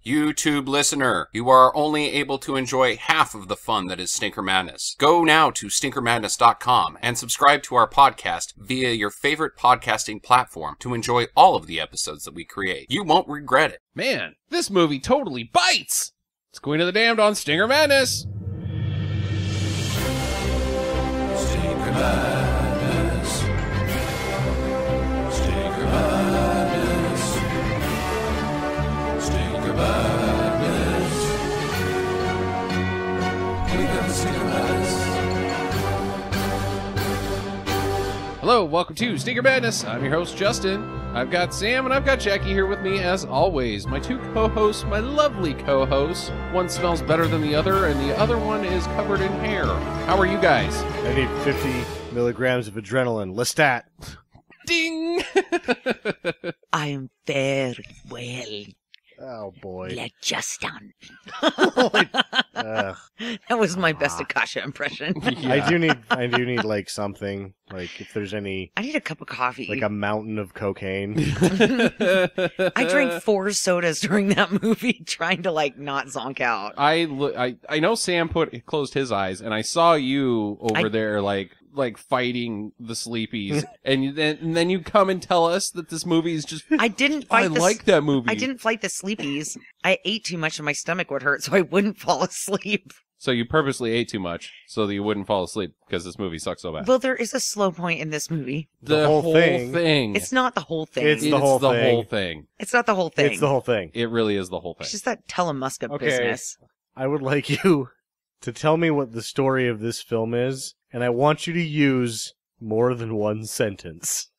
YouTube listener, you are only able to enjoy half of the fun that is Stinker Madness. Go now to stinkermadness.com and subscribe to our podcast via your favorite podcasting platform to enjoy all of the episodes that we create. You won't regret it. Man, this movie totally bites! It's Queen of the Damned on Stinker Madness! Stinker Madness. Stinker Madness. Stinker Madness. We got the Stinker Madness. Hello, welcome to Stinker Madness. I'm your host, Justin. I've got Sam and I've got Jackie here with me as always. My two co-hosts, my lovely co-hosts. One smells better than the other and the other one is covered in hair. How are you guys? I need 50 milligrams of adrenaline. Lestat. Ding! I am very well. Oh, boy. Like Justin. Ugh. That was my best Akasha impression. Yeah. I do need like something, like if there's any, I need a cup of coffee. like a mountain of cocaine. I drank 4 sodas during that movie trying to like not zonk out. I know Sam closed his eyes and I saw you over there like fighting the sleepies and then you come and tell us that this movie is just I didn't fight like that movie. I didn't fight the sleepies. I ate too much and my stomach would hurt so I wouldn't fall asleep. So you purposely ate too much so that you wouldn't fall asleep because this movie sucks so bad. Well, there is a slow point in this movie. The whole thing. It's not the whole thing. It's the whole thing. It's not the whole thing. It's the whole thing. It really is the whole thing. It's just that Telemuska Okay. business. I would like you to tell me what the story of this film is, and I want you to use more than one sentence.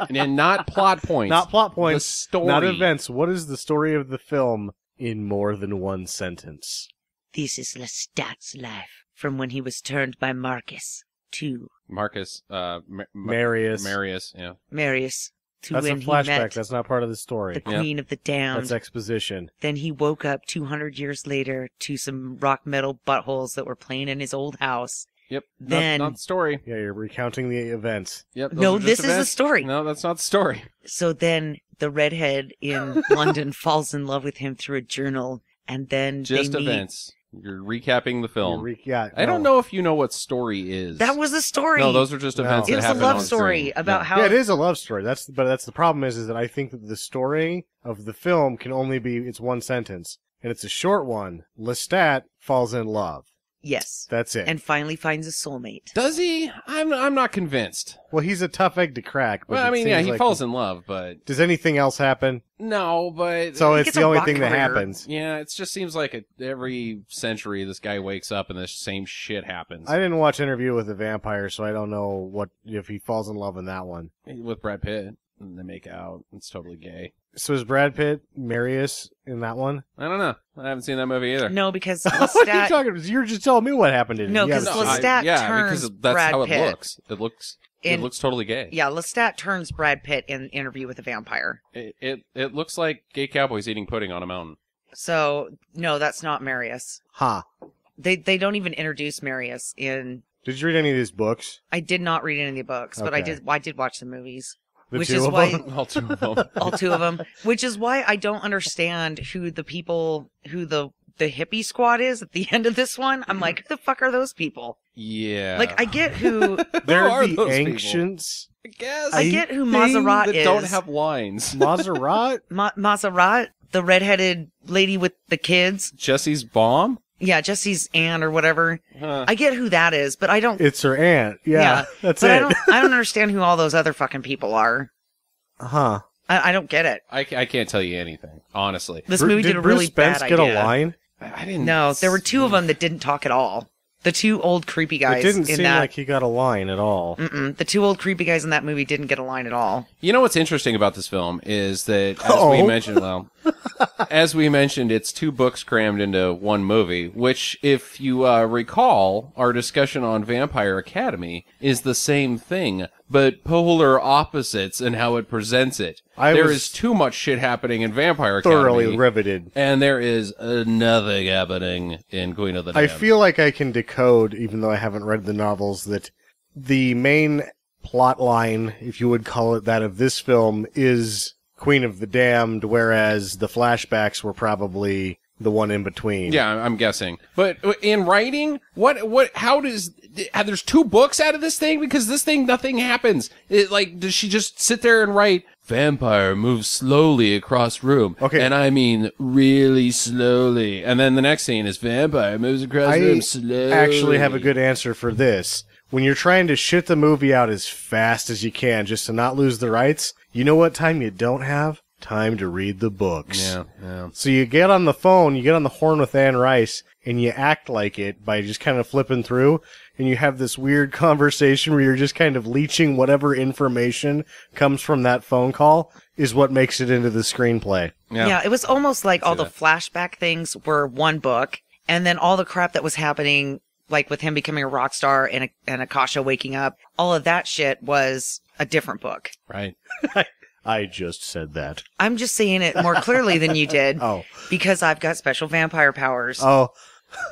And not plot points. Not plot points. The story. Not events. What is the story of the film in more than one sentence? This is Lestat's life from when he was turned by Marcus to Marcus, Marius. Marius, yeah. Marius to That's a when he flashback. met That's not part of the the story. Queen of the Damned. That's exposition. Then he woke up 200 years later to some rock metal buttholes that were playing in his old house. Yep. Then- not the story. Yeah, you're recounting the events. Yep. those No, are just this is the events. story. No, that's not the story. So then the redhead in London falls in love with him through a journal, and then Just they meet. events. You're recapping the film. I don't no. know if you know what story is. That was the story. No, those are just No. events It that was a happen love on story screen. about Yeah. how. Yeah, it is a love story. That's the problem is that I think that the story of the film can only be it's one sentence, and it's a short one. Lestat falls in love. Yes. That's it. And finally finds a soulmate. Does he? I'm not convinced. Well, he's a tough egg to crack. But Well, I it mean, yeah, seems he like- falls in love, but Does anything else happen? no, but So He it's gets the a only rock thing that career. happens. yeah, it just seems like every century this guy wakes up and the same shit happens. I didn't watch Interview with a Vampire, so I don't know what if he falls in love in that one. With Brad Pitt, and they make out. It's totally gay. So is Brad Pitt Marius in that one? I don't know. I haven't seen that movie either. No, because What are you Lestat. talking about? You're just telling me what happened in it. No, You 'cause haven't Lestat- seen it. yeah, turns because that's Brad how it Pitt. looks. It In- looks totally gay. Yeah, Lestat turns Brad Pitt in Interview with a Vampire. It looks like gay cowboys eating pudding on a mountain. So no, that's not Marius. Ha. They don't even introduce Marius in. Did you read any of these books? I did not read any of the books, but I Okay. did watch the movies. The Which two is of why- them? All two of them. All 2 of them, which is why I don't understand who the hippie squad is at the end of this one. I'm like, who the fuck are those people? Yeah. Like, I get who They're are the those people? ancients. I guess. I get who Maserat that is. don't have lines. Maserat? Maserat, the redheaded lady with the kids. Jesse's bomb? Yeah, Jesse's aunt or whatever. Huh. I get who that is, but I don't. It's her aunt. Yeah, that's but it. I don't understand who all those other fucking people are. Huh. I don't get it. I can't tell you anything, honestly. This movie did a really Bruce Spence bad get idea. a line? I didn't. No, there were 2 of them that didn't talk at all. The 2 old creepy guys It didn't in seem that. like he got a line at all. The 2 old creepy guys in that movie didn't get a line at all. You know what's interesting about this film is that, as we mentioned, it's 2 books crammed into one movie, which, if you recall, our discussion on Vampire Academy is the same thing, but polar opposites in how it presents it. There was is too much shit happening in Vampire Academy. Thoroughly riveted. And there is nothing happening in Queen of the Damned. I feel like I can decode, even though I haven't read the novels, that the main plot line, if you would call it that, of this film is Queen of the Damned, whereas the flashbacks were probably the one in between. Yeah, I'm guessing. But in writing, there's 2 books out of this thing? Because this thing, nothing happens. Does she just sit there and write, vampire moves slowly across room? Okay. And I mean really slowly. And then the next scene is vampire moves across room slowly. I actually have a good answer for this. When you're trying to shit the movie out as fast as you can just to not lose the rights, you know what time you don't have? Time to read the books. Yeah. So you get on the phone, you get on the horn with Anne Rice, and you act like it by just kind of flipping through, and you have this weird conversation where you're just kind of leeching whatever information comes from that phone call is what makes it into the screenplay. Yeah, it was almost like all the flashback things were one book, and then all the crap that was happening, like with him becoming a rock star and Akasha waking up, all of that shit was a different book. Right. I just said that. I'm just saying it more clearly than you did. Oh. Because I've got special vampire powers. Oh.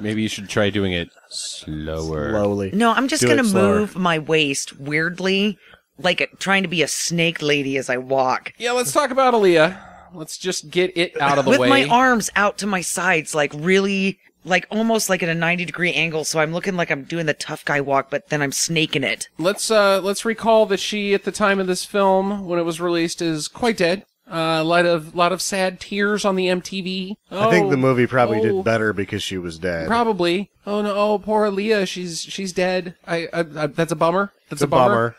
Maybe you should try doing it slower. Slowly. No, I'm just going to move my waist weirdly, like trying to be a snake lady as I walk. Yeah, let's talk about Aaliyah. Let's just get it out of the way. With my arms out to my sides, like really, like almost like at a 90-degree angle, so I'm looking like I'm doing the tough guy walk, but then I'm snaking it. Let's recall that she, at the time of this film, when it was released, is quite dead. A lot of sad tears on the MTV. I think the movie probably did better because she was dead. Probably. Oh no, poor Aaliyah. She's dead. I that's a bummer. That's a bummer.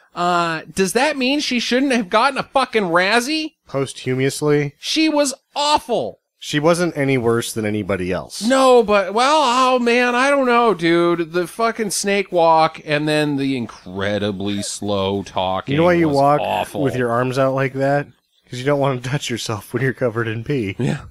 Does that mean she shouldn't have gotten a fucking Razzie? Posthumously? She was awful. She wasn't any worse than anybody else. No, but, oh man, I don't know, dude. The fucking snake walk and then the incredibly slow talking. You know why you walk awful. with your arms out like that? Because you don't want to touch yourself when you're covered in pee. Yeah.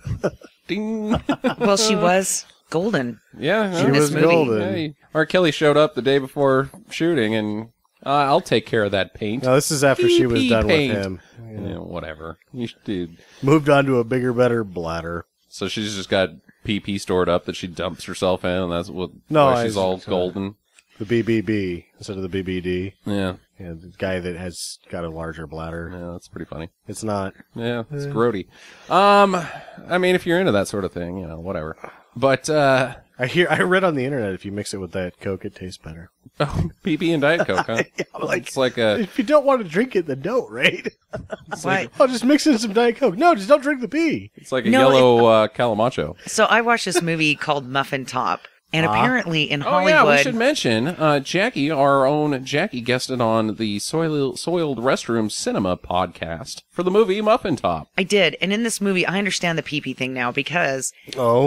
Ding. Well, she was golden. Yeah. She was golden. Hey, R. Kelly showed up the day before shooting and I'll take care of that paint. No, this is after she was done with him. Yeah, whatever. Dude. Moved on to a bigger, better bladder. So she's just got pee stores up that she dumps herself in, and that's why she's all golden. The BBB instead of the BBD. Yeah. Yeah, the guy that has got a larger bladder. Yeah, that's pretty funny. It's not. Yeah, it's grody. I mean, if you're into that sort of thing, whatever. But, I read on the internet if you mix it with Diet Coke, it tastes better. Oh, PB and Diet Coke, huh? Yeah, it's like a... If you don't want to drink it, then don't, right? It's like, I'll just mix in some Diet Coke. No, just don't drink the pee. It's like a yellow Calamacho. So I watched this movie called Muffin Top. And apparently in Hollywood... Oh, yeah, we should mention, Jackie, our own Jackie, guested on the Soiled Restroom Cinema podcast for the movie Muffin Top. I did. And in this movie, I understand the pee-pee thing now because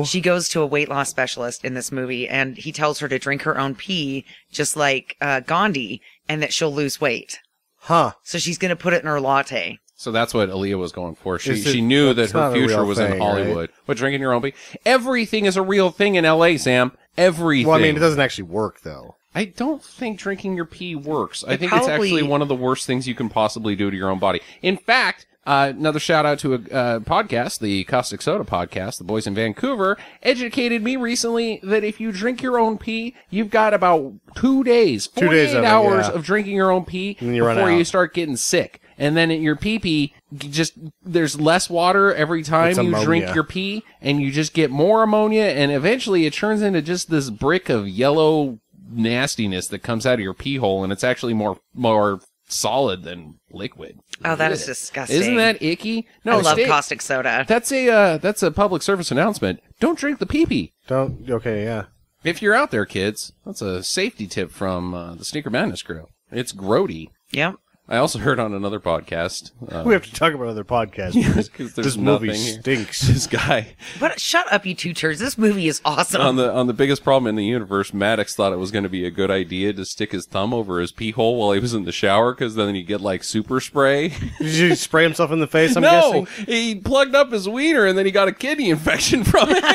she goes to a weight loss specialist in this movie, and he tells her to drink her own pee, just like Gandhi, and that she'll lose weight. Huh. So she's going to put it in her latte. So that's what Aaliyah was going for. She knew that her future was in Hollywood. Right? But drinking your own pee? Everything is a real thing in L.A., Sam. Everything. Well, I mean, it doesn't actually work, though. I don't think drinking your pee works. I think it's actually one of the worst things you can possibly do to your own body. In fact, another shout out to a podcast, the Caustic Soda podcast, the boys in Vancouver, educated me recently that if you drink your own pee, you've got about 2 days, 48 hours of drinking your own pee before you start getting sick. And then your pee-pee, there's less water every time you drink your pee, and you just get more ammonia, and eventually it turns into just this brick of yellow nastiness that comes out of your pee hole, and it's actually more solid than liquid. Oh, that is disgusting. Isn't that icky? No, I love caustic soda. That's a public service announcement. Don't drink the pee-pee. Okay, yeah. If you're out there, kids, that's a safety tip from the Sneaker Madness crew. It's grody. Yep. I also heard on another podcast. We have to talk about other podcasts because this movie stinks. This guy. But shut up, you two turds. This movie is awesome. On the biggest problem in the universe, Maddox thought it was going to be a good idea to stick his thumb over his pee hole while he was in the shower because then you get like super spray. Did he spray himself in the face? I'm guessing? He plugged up his wiener and then he got a kidney infection from it.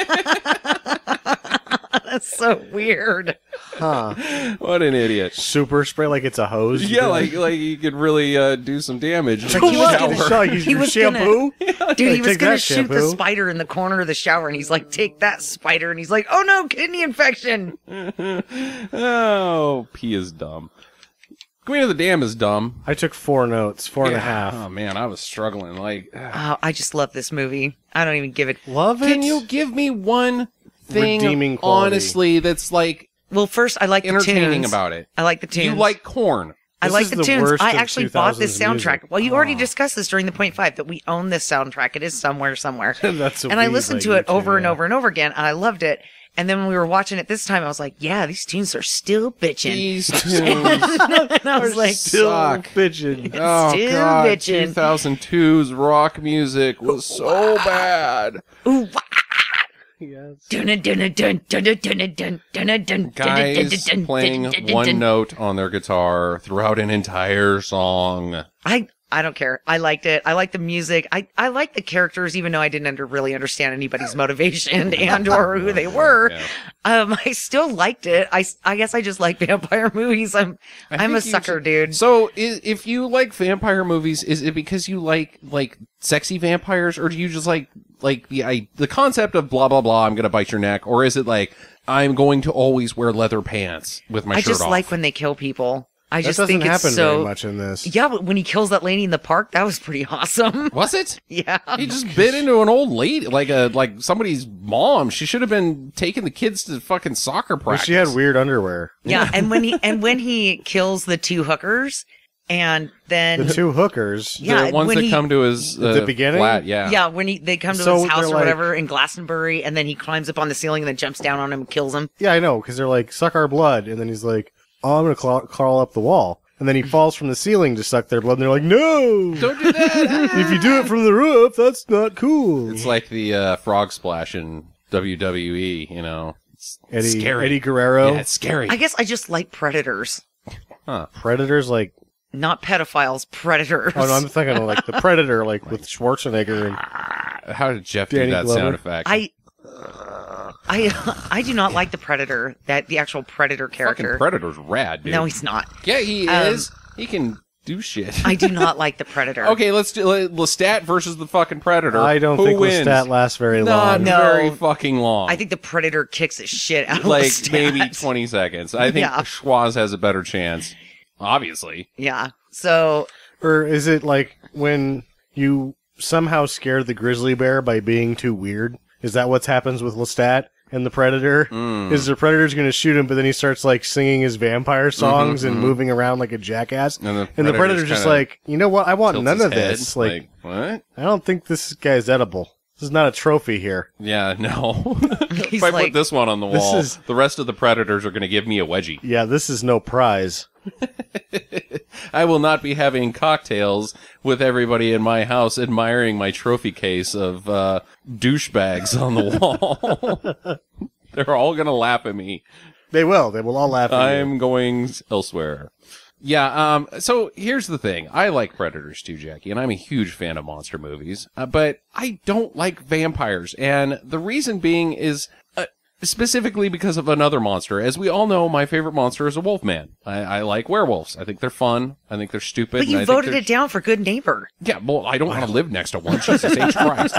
That's so weird. Huh. What an idiot. Super spray like it's a hose? Yeah, like you could really do some damage. He was shampoo? Dude, he was going to shoot the spider in the corner of the shower, and he's like, take that, spider. And he's like, oh no, kidney infection. Oh, pee is dumb. Queen of the Dam is dumb. I took 4 notes, 4.5. Oh man, I was struggling. Like, Oh, I just love this movie. I don't even give it. Love it. can you give me one thing, Redeeming quality. honestly, that's like Well, first, I like the entertaining tunes. about it? I like the tunes. You like corn. I This like is the the tunes. worst I of actually bought this 2000s soundtrack. music. Well, you already discussed this during the point 5 that we own this soundtrack. It is somewhere. That's And I listened to it over and over and over again, and I loved it. And then when we were watching it this time, I was like, yeah, these tunes are still bitching. These tunes And I was like, Still suck. bitching. Oh Still god, bitchin'. 2002's rock music was so bad. ooh, Yes. Guys playing one note on their guitar throughout an entire song. I don't care. I liked it. I like the music. I like the characters, even though I didn't really understand anybody's motivation and or who they were. Yeah. I still liked it. I guess I just like vampire movies. I'm a think you sucker, should- dude. So, if you like vampire movies, is it because you like sexy vampires, or do you just like the concept of blah blah blah? I'm gonna bite your neck, or is it like I'm going to always wear leather pants with my I shirt just off? like when they kill people. I That just doesn't think it's happen so. very much in this. Yeah, but when he kills that lady in the park, that was pretty awesome. Was it? Yeah. He just bit into an old lady, like somebody's mom. She should have been taking the kids to fucking soccer But practice. she had weird underwear. Yeah, and when he kills the 2 hookers, and then The 2 hookers. yeah, the ones when that he- come to his At the beginning? flat, yeah. yeah, when they come to So his house they're or like- whatever in Glastonbury, and then he climbs up on the ceiling and then jumps down on him and kills him. Yeah, I know, because they're like, suck our blood. And then he's like, oh, I'm going to crawl up the wall. And then he falls from the ceiling to suck their blood. And they're like, no! Don't do that. If you do it from the roof, that's not cool. It's like the frog splash in WWE, you know. It's scary. Eddie Guerrero. Yeah, it's scary. I guess I just like predators, Predators, like, not pedophiles. Predators. oh no, I'm thinking of like the Predator, like with Schwarzenegger and How did Jeff do Danny that Glover. sound effect? I do not like the predator. The actual predator character. Fucking Predator's rad, dude. No, he's not. Yeah, he is. He can do shit. I do not like the predator. Okay, let's do Lestat versus the fucking Predator. I don't Who think wins? Lestat lasts very Not long. No. very fucking long. I think the predator kicks the shit out of like Lestat. maybe 20 seconds. I think Yeah. Schwaz has a better chance. Obviously. Yeah. So Or is it like when you somehow scare the grizzly bear by being too weird? Is that what happens with Lestat and the Predator? Is the Predator's going to shoot him, but then he starts like singing his vampire songs and moving around like a jackass? And the And the Predator's Predator's just kinda like, you know what? I want tilts none his of head, this. Like, what? I don't think this guy's edible. This is not a trophy here. Yeah, no. He's if I like- put this one on the This wall, is- the rest of the Predators are going to give me a wedgie. Yeah, this is no prize. I will not be having cocktails with everybody in my house admiring my trophy case of douchebags on the wall. They're all going to laugh at me. They will. They will all laugh at you. I'm going elsewhere. Yeah, so here's the thing. I like Predators too, Jackie, and I'm a huge fan of monster movies, but I don't like vampires. And the reason being is specifically because of another monster. As we all know, my favorite monster is a wolfman. I like werewolves. I think they're fun. I think they're stupid. but and you I think voted they're- it down for good neighbor. Yeah, well, I don't want to live next to one. Jesus H. Christ.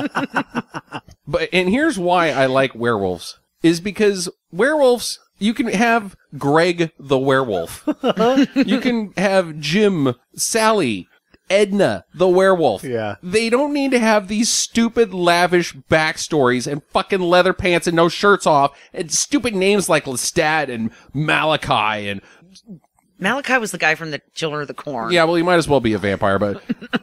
And here's why I like werewolves, is because werewolves, you can have Greg the werewolf. You can have Jim, Sally, Edna the werewolf. Yeah. They don't need to have these stupid, lavish backstories and fucking leather pants and no shirts off and stupid names like Lestat and Malachi and Malachi was the guy from the Children of the Corn. yeah, well, you might as well be a vampire, but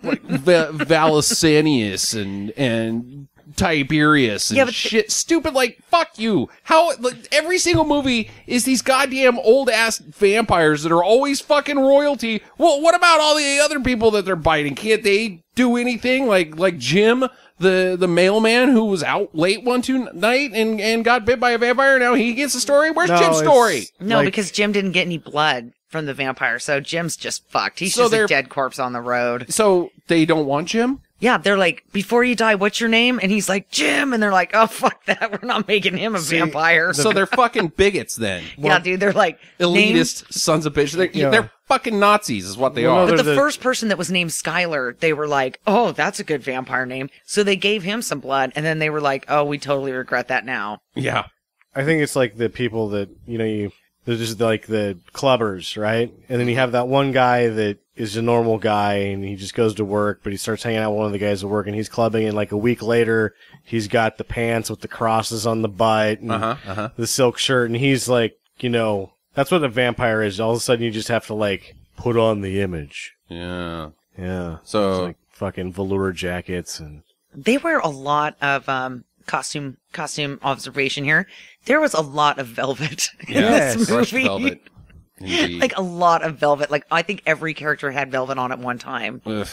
like Valesanius and Tiberius and Yeah, but shit. Stupid, like, fuck you. How, like, every single movie is these goddamn old-ass vampires that are always fucking royalty. Well, what about all the other people that they're biting? Can't they do anything? Like Jim, the mailman who was out late one night and got bit by a vampire, now he gets a story? Where's No, Jim's it's- story? No, Like- because Jim didn't get any blood from the vampire, so Jim's just fucked. He's So just a they're- dead corpse on the road. So, they don't want Jim? Yeah, they're like, before you die, what's your name? And he's like, Jim. And they're like, oh, fuck that. We're not making him a vampire. So they're fucking bigots then. yeah, dude, they're like, Elitist sons of bitches. They're fucking Nazis is what they Well, are. no, But they're the first person that was named Skylar, they were like, oh, that's a good vampire name. So they gave him some blood, and then they were like, oh, we totally regret that now. Yeah. I think it's like the people that, you know, There's just like the clubbers, right? And then you have that one guy that is a normal guy and he just goes to work, but he starts hanging out with one of the guys at work and he's clubbing, and like a week later he's got the pants with the crosses on the butt and the silk shirt, and he's like, you know, that's what a vampire is. All of a sudden you just have to like put on the image. Yeah. Yeah. So it's like fucking velour jackets and They wear a lot of costume observation here. There was a lot of velvet in this crushed movie. velvet. Indeed. Like a lot of velvet. Like I think every character had velvet on at one time. Ugh.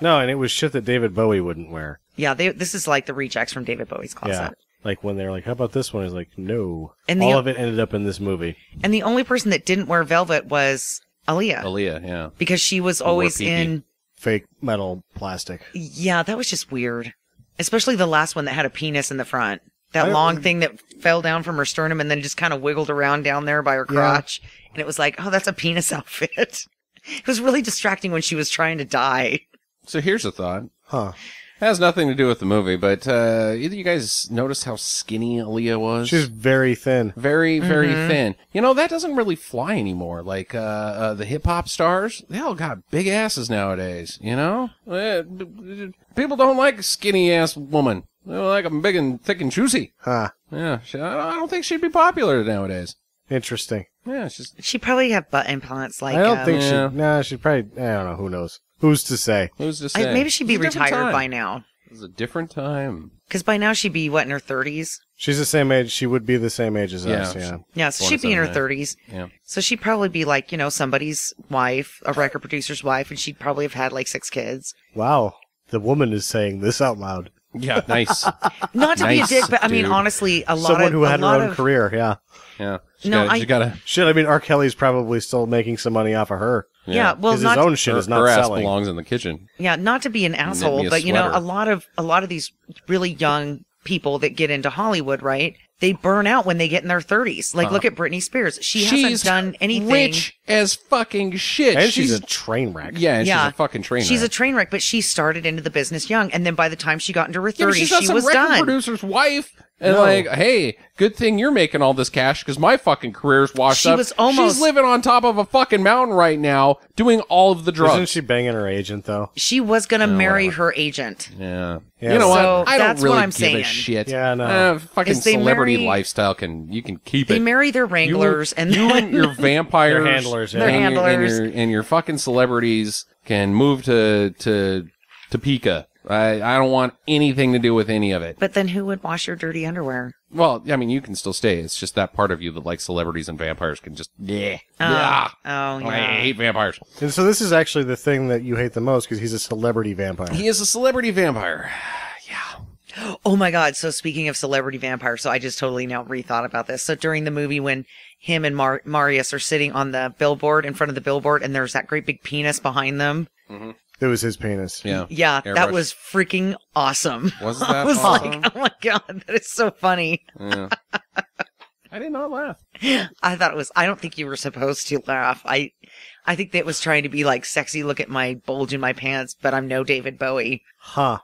no, and it was shit that David Bowie wouldn't wear. Yeah, this is like the rejects from David Bowie's closet. Yeah. Like when they're like, how about this one? He's like, no. And all of it ended up in this movie. And the only person that didn't wear velvet was Aaliyah. Aaliyah, yeah. Because she was always in... Fake metal plastic. Yeah, that was just weird. Especially the last one that had a penis in the front. That long thing that fell down from her sternum and then just kind of wiggled around down there by her crotch. And it was like, oh, that's a penis outfit. It was really distracting when she was trying to die. So here's a thought. Huh. It has nothing to do with the movie, but either you guys notice how skinny Aaliyah was? She's very thin. Very, very thin. You know, that doesn't really fly anymore. Like, the hip-hop stars, they all got big asses nowadays, you know? People don't like a skinny-ass woman. They like them big and thick and juicy. Huh. Yeah, I don't think she'd be popular nowadays. Interesting. Yeah, it's just... She probably had butt implants like... I don't think Yeah. she... Nah, she probably... I don't know. Who knows? Who's to say? Who's to say? maybe she'd be It was a different retired time. by now. It was a different time. Because by now she'd be, what, in her 30s? She's the same age. She would be the same age as us, yeah. Yeah, so she'd be in her 27, 30s. Yeah. So she'd probably be like, you know, somebody's wife, a record producer's wife, and she'd probably have had like 6 kids. Wow. The woman is saying this out loud. Yeah, nice. Not to be a Nice, dick, but I mean, dude. honestly, a lot Someone of... who had a her lot own of, career, yeah. Yeah. No, You gotta... Shit, I mean, R. Kelly's probably still making some money off of her. Yeah, well, Because not... his own shit is not her ass selling. belongs in the kitchen. Yeah, not to be an asshole, me a but you know, sweater. a lot of these really young people that get into Hollywood, right? They burn out when they get in their 30s. Like, look at Britney Spears. She's hasn't done anything. Rich as fucking shit. And she's a train wreck. yeah, and Yeah. she's a fucking train She's a wreck. train wreck, but she started into the business young, and then by the time she got into her 30s, Yeah, but she's not she some was record done. producer's wife. And No. like, hey, good thing you're making all this cash because my fucking career's washed She up. was almost- She's living on top of a fucking mountain right now, doing all of the drugs. Isn't she banging her agent, though? She was gonna marry whatever. her agent. Yeah. Yeah. You know So what? I that's don't what really I'm give saying. a shit. Yeah, no. Fucking Is they celebrity marry- lifestyle you can keep They it. marry their wranglers, and you then and your vampires, Their handlers, yeah. Their and your- handlers. and your fucking celebrities can move to Topeka. I don't want anything to do with any of it. But then who would wash your dirty underwear? Well, I mean, you can still stay. It's just that part of you that likes celebrities and vampires can just Oh, yeah. Oh, yeah. I hate vampires. And so this is actually the thing that you hate the most because he's a celebrity vampire. He is a celebrity vampire. Yeah. Oh my God. So speaking of celebrity vampires, so I just totally now rethought about this. So during the movie when him and Marius are sitting on the billboard in front of the billboard and there's that great big penis behind them. It was his penis. Yeah. Yeah, Airbrush. that was freaking awesome. Wasn't I that was awesome? like, oh my God, that is so funny. Yeah. I did not laugh. I thought it was, I don't think you were supposed to laugh. I think that was trying to be like sexy, look at my bulge in my pants, but I'm no David Bowie. Huh.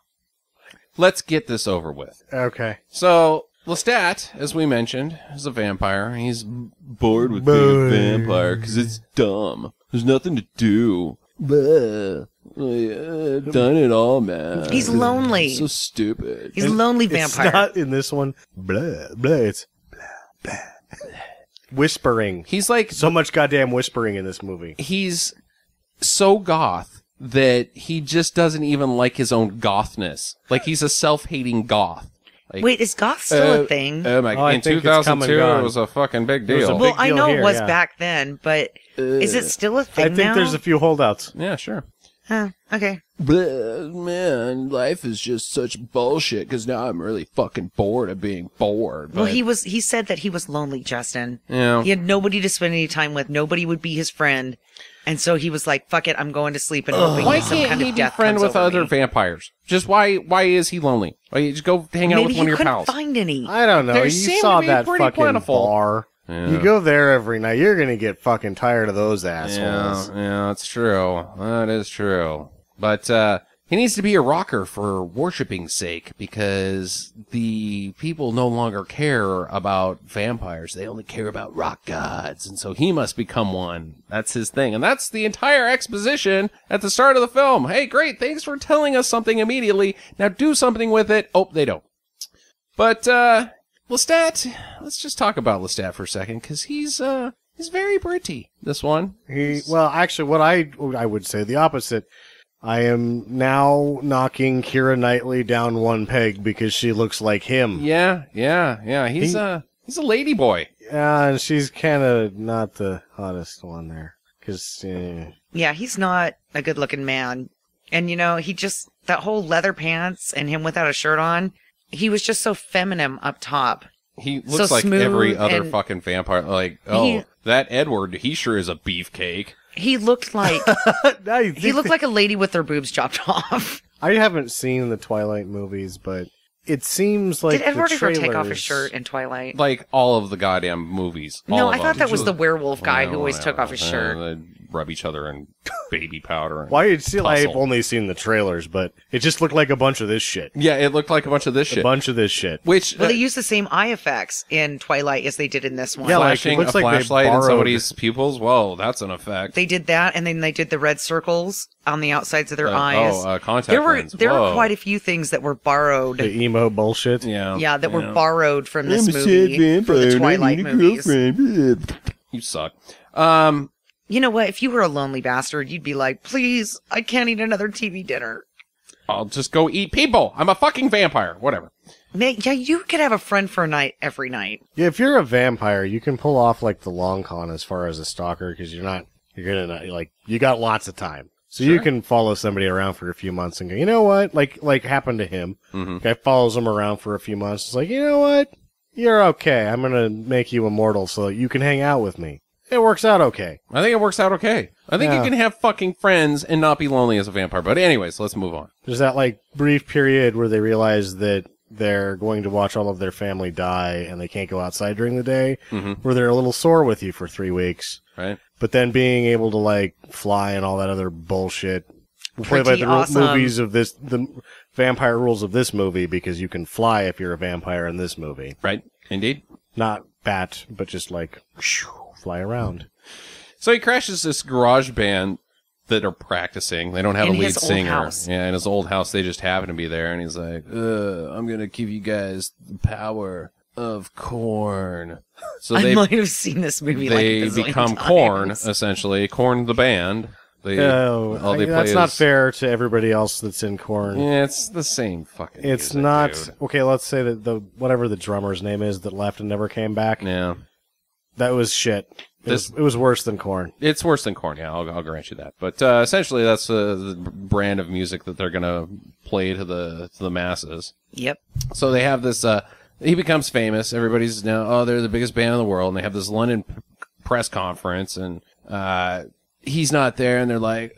Let's get this over with. Okay. So, Lestat, as we mentioned, is a vampire. He's bored with being a vampire because it's dumb. There's nothing to do. Blah. I've done it all, man. He's lonely. So stupid. He's a lonely It's vampire. not in this one. Blah, blah. It's blah, blah. Whispering. He's like, So much goddamn whispering in this movie. he's so goth that he just doesn't even like his own gothness. Like, he's a self-hating goth. Like, Wait, is goth still a thing? Oh my! Oh, I in think it's come and 2002, gone. it was a fucking big It was a deal. big Well, I deal know here, it was yeah. back then, but is it still a thing I think now? there's a few holdouts. Yeah, sure. Huh, okay. Man, life is just such bullshit because now I'm really fucking bored of being bored. Well, he said that he was lonely, Justin. Yeah. He had nobody to spend any time with. Nobody would be his friend. And so he was like, fuck it, I'm going to sleep and hoping Why some can't kind he of be death friend comes with over other me. vampires? Just why is he lonely? Why you just go hang out Maybe with he one of your couldn't pals? find any. I don't know. There You seem saw to be that pretty fucking plentiful. bar. Yeah. You go there every night. You're going to get fucking tired of those assholes. Yeah, that's true. That is true. But, He needs to be a rocker for worshiping's sake because the people no longer care about vampires. They only care about rock gods. And so he must become one. That's his thing. And that's the entire exposition at the start of the film. Hey, great. Thanks for telling us something immediately. Now do something with it. Oh, they don't. But, Lestat, let's just talk about Lestat for a second because he's very pretty, this one. Well, actually, what I would say the opposite. I am now knocking Keira Knightley down one peg because she looks like him. Yeah. He's a lady boy. Yeah, and she's kind of not the hottest one there. Cause, Yeah, he's not a good-looking man. And, he just, that whole leather pants and him without a shirt on, he was just so feminine up top. He looks so like every smooth other and fucking vampire. Like, that Edward, he sure is a beefcake. He looked like he looked like a lady with their boobs chopped off. I haven't seen the Twilight movies, but it seems like Did Edward the ever take off his trailers- shirt in Twilight? Like all of the goddamn movies. No, All I of thought them. that was the werewolf guy who always took Whatever. off his shirt. They'd rub each other in baby powder. And Well, I've tussle. only seen the trailers, but it just looked like a bunch of this shit. Yeah, it looked like a bunch of this A shit. bunch of this shit. Which, Well, they used the same eye effects in Twilight as they did in this one. Yeah, like, it flashing looks a like they flashlight in borrowed- somebody's pupils? Whoa, that's an effect. They did that, and then they did the red circles on the outsides of their eyes. Contact There were lens. there Whoa. were quite a few things that were borrowed. The emo bullshit. Yeah, That were borrowed from this movie for the Twilight movies. You suck. You know what? If you were a lonely bastard, you'd be like, please, I can't eat another TV dinner. I'll just go eat people. I'm a fucking vampire. Whatever. Yeah, you could have a friend for a night every night. Yeah, if you're a vampire, you can pull off like the long con as far as a stalker because you got lots of time. So you can follow somebody around for a few months and go, you know what? Like happened to him. Guy follows him around for a few months. It's like, you know what? You're okay. I'm going to make you immortal so that you can hang out with me. It works out okay. I think it works out okay. I think Yeah. you can have fucking friends and not be lonely as a vampire. But anyways, let's move on. There's that like brief period where they realize that they're going to watch all of their family die and they can't go outside during the day, where they're a little sore with you for 3 weeks. Right? But then being able to like fly and all that other bullshit, play by Pretty the awesome. movies of the vampire rules of this movie because you can fly if you're a vampire in this movie. Right? Indeed. Not bat, but just like fly around. So he crashes this garage band that are practicing. They don't have In a lead his old singer. house. Yeah, in his old house, they just happen to be there. And he's like, I'm going to give you guys the power of corn. So I they might have seen this movie like a bazillion become times. Korn, essentially. Korn the band. All they That's play not is- fair to everybody else that's in Korn. Yeah, it's the same fucking It's music, not dude. okay. Let's say that whatever the drummer's name is that left and never came back. Yeah. That was shit. It was worse than Korn. It's worse than Korn, yeah, I'll grant you that. But essentially, that's the brand of music that they're going to play to the masses. Yep. So they have this, he becomes famous. Everybody's now, they're the biggest band in the world. And they have this London press conference. And he's not there. And they're like,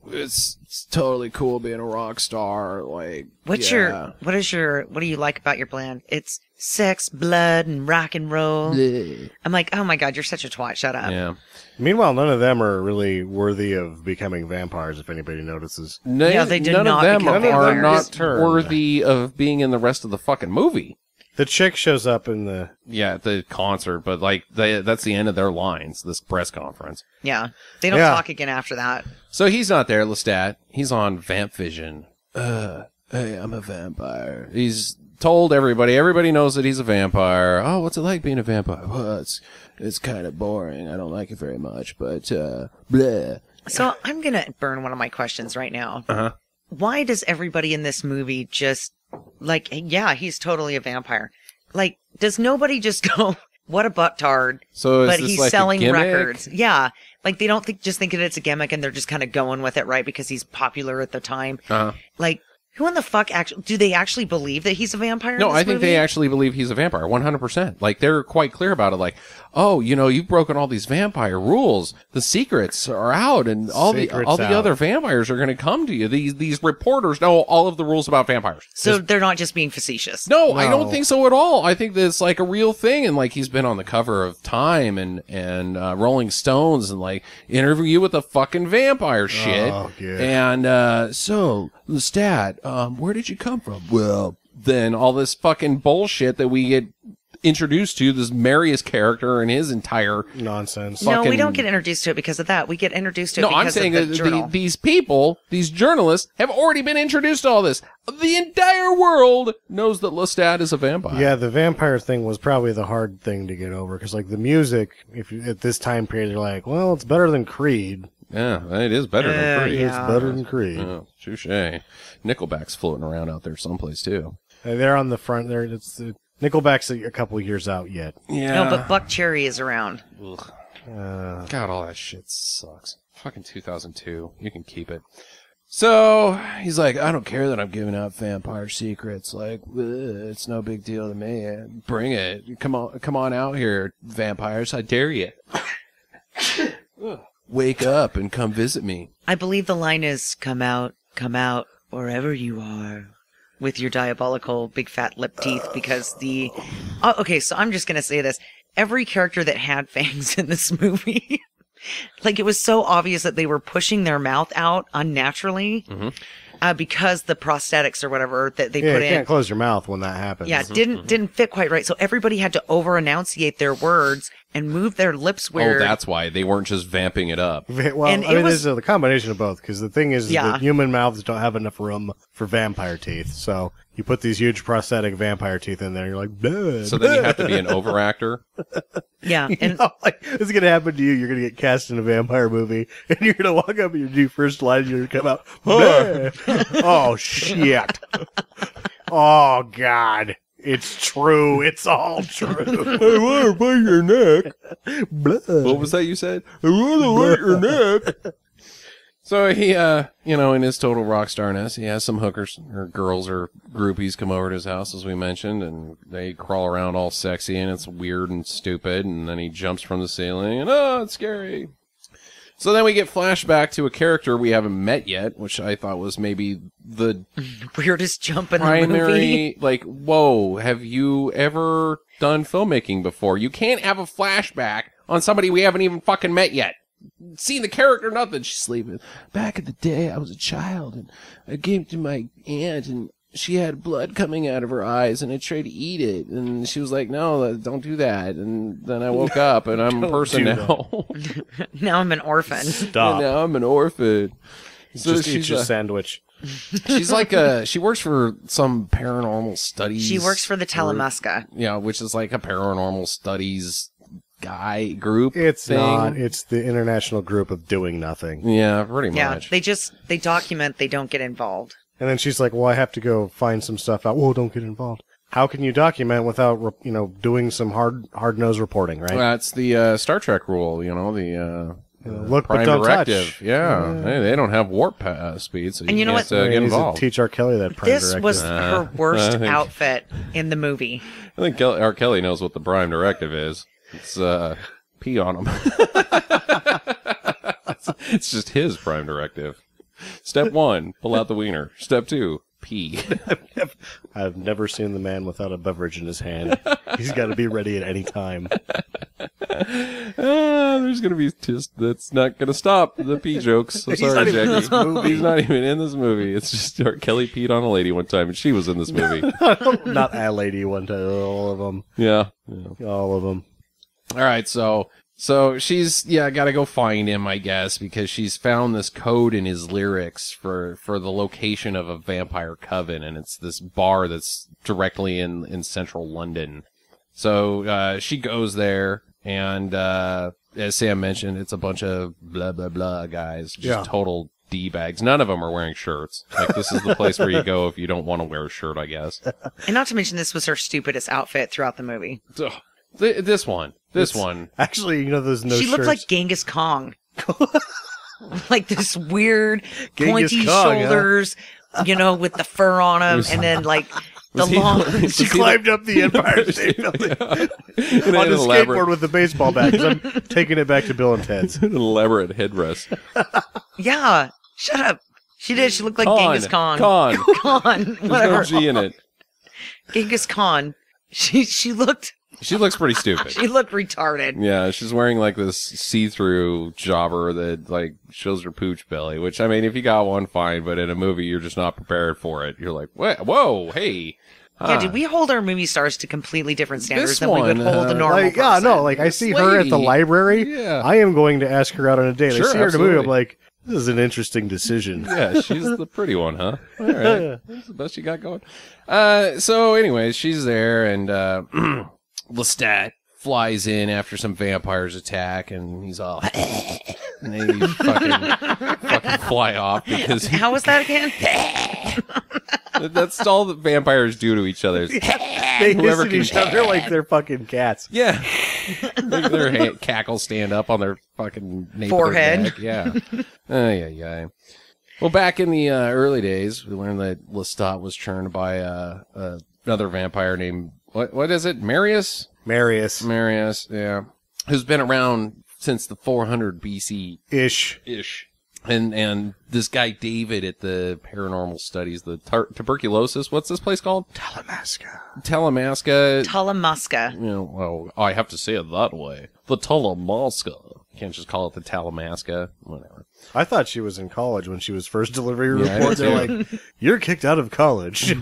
it's totally cool being a rock star. Like, What do you like about your band? It's sex, blood, and rock and roll. I'm like, oh my god, you're such a twat. Shut up. Yeah. Meanwhile, none of them are really worthy of becoming vampires, if anybody notices. Yeah, they did none not of them become are vampires. not worthy of being in the rest of the fucking movie. The chick shows up in the... Yeah, at the concert, but like that's the end of their lines, this press conference. Yeah. They don't Yeah. talk again after that. So he's not there, Lestat. He's on Vamp Vision. Hey, I'm a vampire. He's told everybody. Everybody knows that he's a vampire. Oh, what's it like being a vampire? Well, it's kind of boring. I don't like it very much, but bleh. So I'm going to burn one of my questions right now. Uh-huh. Why does everybody in this movie just, like, yeah, he's totally a vampire. Like, does nobody just go, what a bucktard, So is but this he's like a selling gimmick? records. Yeah. Like, they don't just think that it's a gimmick and they're just kind of going with it, right? Because he's popular at the time. Uh-huh. Like, Who in the fuck actually, do they actually believe that he's a vampire? No, in this I think movie? they actually believe he's a vampire, 100%. Like, they're quite clear about it. Like, oh, you know, you've broken all these vampire rules. The secrets are out, and all the other vampires are going to come to you. These reporters know all of the rules about vampires. So they're not just being facetious. No, I don't think so at all. I think that's like a real thing, and like he's been on the cover of Time and Rolling Stones, and like interview with the fucking vampire shit. Oh, good. And so Lestat, where did you come from? Well, then all this fucking bullshit that we get introduced to, this Marius character and his entire nonsense. No, we don't get introduced to it because of that. We get introduced to it no, because I'm saying of the journal. these people, these journalists, have already been introduced to all this. The entire world knows that Lestat is a vampire. Yeah, the vampire thing was probably the hard thing to get over because, like, the music, if you, at this time period, they're like, well, it's better than Creed. Yeah, it is better than Creed. yeah. It's better than Creed. Oh, touche. Nickelback's floating around out there someplace too. They're on the front there. Nickelback's a couple years out yet. Yeah. No, but Buck Cherry is around. God, all that shit sucks. Fucking 2002. You can keep it. So, he's like, I don't care that I'm giving out vampire secrets. Like, it's no big deal to me. Bring it. Come on out here, vampires. I dare you. Wake up and come visit me. I believe the line is, come out, wherever you are, with your diabolical big fat lip teeth, because okay, so I'm just going to say this. Every character that had fangs in this movie, like, it was so obvious that they were pushing their mouth out unnaturally because the prosthetics or whatever that they put in. You can't close your mouth when that happens. Yeah, didn't fit quite right. So everybody had to over-enunciate their words and move their lips weird. Oh, that's why. They weren't just vamping it up. Well, And I mean, was- this is a combination of both, because the thing is Yeah. that human mouths don't have enough room for vampire teeth. So you put these huge prosthetic vampire teeth in there, and you're like, bleh, So then you have to be an overactor. Yeah, You and know, like, this is going to happen to you. You're going to get cast in a vampire movie, and you're going to walk up and you do first line, and you're going to come out, bleh. Oh, shit. Oh, God. It's true. It's all true. I want to bite your neck. Bleh. What was that you said? I want to bite your neck. So he, in his total rock starness, he has some hookers or girls or groupies come over to his house, as we mentioned, and they crawl around all sexy, and it's weird and stupid, and then he jumps from the ceiling, and it's scary. So then we get flashback to a character we haven't met yet, which I thought was maybe the weirdest jump in the movie. primary, like, whoa, have you ever done filmmaking before? You can't have a flashback on somebody we haven't even fucking met yet. Seen the character, nothing. She's sleeping. Back in the day, I was a child, and I came to my aunt, and she had blood coming out of her eyes, and I tried to eat it, and she was like, no, don't do that. And then I woke up, and I'm a person do now. Now I'm an orphan. And Stop. now I'm an orphan. So Just eat she's your a- sandwich. She's like she works for some paranormal studies. She works for the Telemusca. Yeah, which is like a paranormal studies group. It's thing. not. It's the international group of doing nothing. Yeah, pretty Yeah, much. they document, they don't get involved. And then she's like, well, I have to go find some stuff out. Whoa, don't get involved. How can you document without, doing some hard-nosed reporting, right? That's the Star Trek rule, the Look, prime but don't directive. touch. Yeah, they don't have warp speed, so And you know have what? to He get needs to involved. teach R. Kelly that prime This directive. was her worst I think- outfit in the movie. I think R. Kelly knows what the prime directive is. It's pee on him. It's just his prime directive. Step 1, pull out the wiener. Step 2, pee. I've never seen the man without a beverage in his hand. He's got to be ready at any time. There's gonna be that's not gonna stop the pee jokes. I'm sorry, not even in Jackie. this movie. He's not even in this movie. It's just R. Kelly peed on a lady one time, and she was in this movie. Not a lady one time. All of them. Yeah. All of them. All right, so she's got to go find him, I guess, because she's found this code in his lyrics for the location of a vampire coven, and it's this bar that's directly in central London. So she goes there, and as Sam mentioned, it's a bunch of blah blah blah guys, just total D-bags. None of them are wearing shirts. Like, this is the place where you go if you don't want to wear a shirt, I guess. And not to mention, this was her stupidest outfit throughout the movie. Ugh. This one. Actually, those no She shirts. looked like Genghis Kong. Like this weird, Genghis pointy Kong, huh? shoulders, you know, with the fur on him, and then like the he- long. was She he climbed up the Empire State Building And on an a elaborate, skateboard with the baseball bat. 'Cause I'm taking it back to Bill and Ted's. an elaborate headrest. Yeah, shut up. She did. She looked like Genghis Khan. Khan. Khan, There's no whatever. G in it. Genghis Khan. She looked She looks pretty stupid. retarded. Yeah, she's wearing like this see-through jobber that like shows her pooch belly, which I mean, if you got one, fine, but in a movie, you're just not prepared for it. You're like, what? Whoa, hey. Yeah, did we hold our movie stars to completely different standards This than we would one, hold a normal Like, person? no, like I see her at the lady. library. Yeah. I am going to ask her out on a date. Sure, I see her in a movie. I'm absolutely. like, this is an interesting decision. Yeah, she's the pretty one, huh? All right. That's the best you got going. So anyways, she's there, and Lestat flies in after some vampires attack, and he's all, and then he fucking fly off because How was that again? that's all that vampires do to each other. They hiss Whoever at can- each other like they're fucking cats. Yeah. Their cackles stand up on their fucking nape Forehead. Of their neck. Yeah. Yeah. Well, back in the early days, we learned that Lestat was turned by another vampire named, what is it? Marius, yeah. Who's been around since the 400 BC Ish. And this guy David at the Paranormal Studies, the tuberculosis, what's this place called? Talamasca. Talamusca. You know, well, I have to say it that way. The Talamasca. You can't just call it the Talamasca. Whatever. I thought she was in college when she was first delivering Yeah, I reports. did They're like, you're kicked out of college.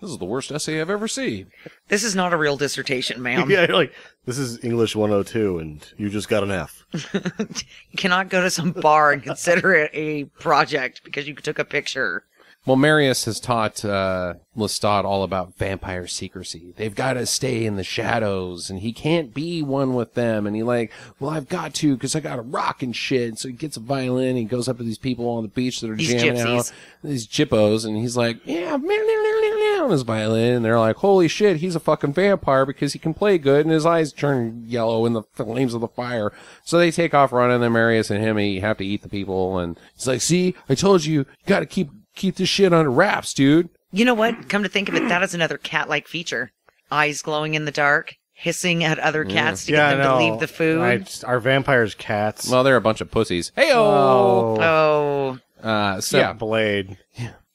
This is the worst essay I've ever seen. This is not a real dissertation, ma'am. Yeah, you're like, this is English 102 and you just got an F. You cannot go to some bar and consider it a project because you took a picture. Well, Marius has taught Lestat all about vampire secrecy. They've got to stay in the shadows, and he can't be one with them. And he like, well, I've got to because I got a rock and shit. So he gets a violin. And he goes up to these people on the beach that are These jamming gypsies. out. These jippos. And he's like, yeah, on his violin. And they're like, holy shit, he's a fucking vampire because he can play good. And his eyes turn yellow in the flames of the fire. So they take off running. And then Marius and him have to eat the people. And he's like, see, I told you, you got to keep this shit under wraps, dude. You know what? Come to think of it, that is another cat-like feature. Eyes glowing in the dark, hissing at other cats to get them to leave the food. Our vampires cats. Well, they're a bunch of pussies. Hey-oh! Oh. So Yeah, Blade.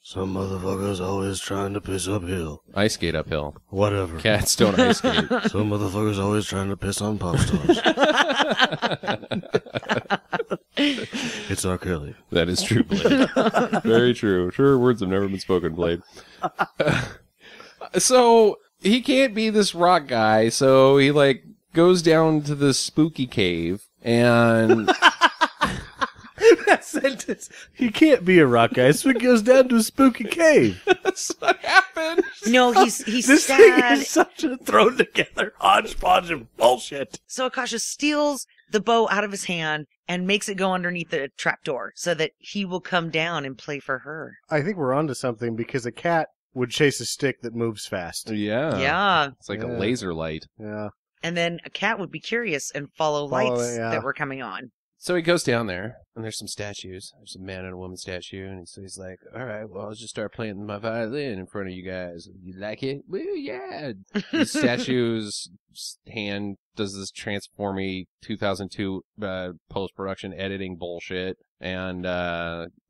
Some motherfuckers always trying to piss uphill. I skate uphill. Whatever. Cats don't ice skate. Some motherfuckers always trying to piss on pop stars. It's R. Kelly. That is true, Blade. Very true. Truer words have never been spoken, Blade. So he can't be this rock guy, so he like goes down to the spooky cave and That sentence. He can't be a rock guy, so he goes down to a spooky cave. that's what happened. No, he's This sad. thing is such a thrown together hodgepodge of bullshit. So Akasha steals the bow out of his hand and makes it go underneath the trapdoor so that he will come down and play for her. I think we're onto something because a cat would chase a stick that moves fast. Yeah. Yeah. It's like a Yeah. laser light. Yeah. And then a cat would be curious and follow Follow lights it, yeah. that were coming on. So he goes down there, and there's some statues. There's a man and a woman statue, and so he's like, all right, well, I'll just start playing my violin in front of you guys. You like it? Well, yeah. The statue's hand does this transformy 2002 post-production editing bullshit, and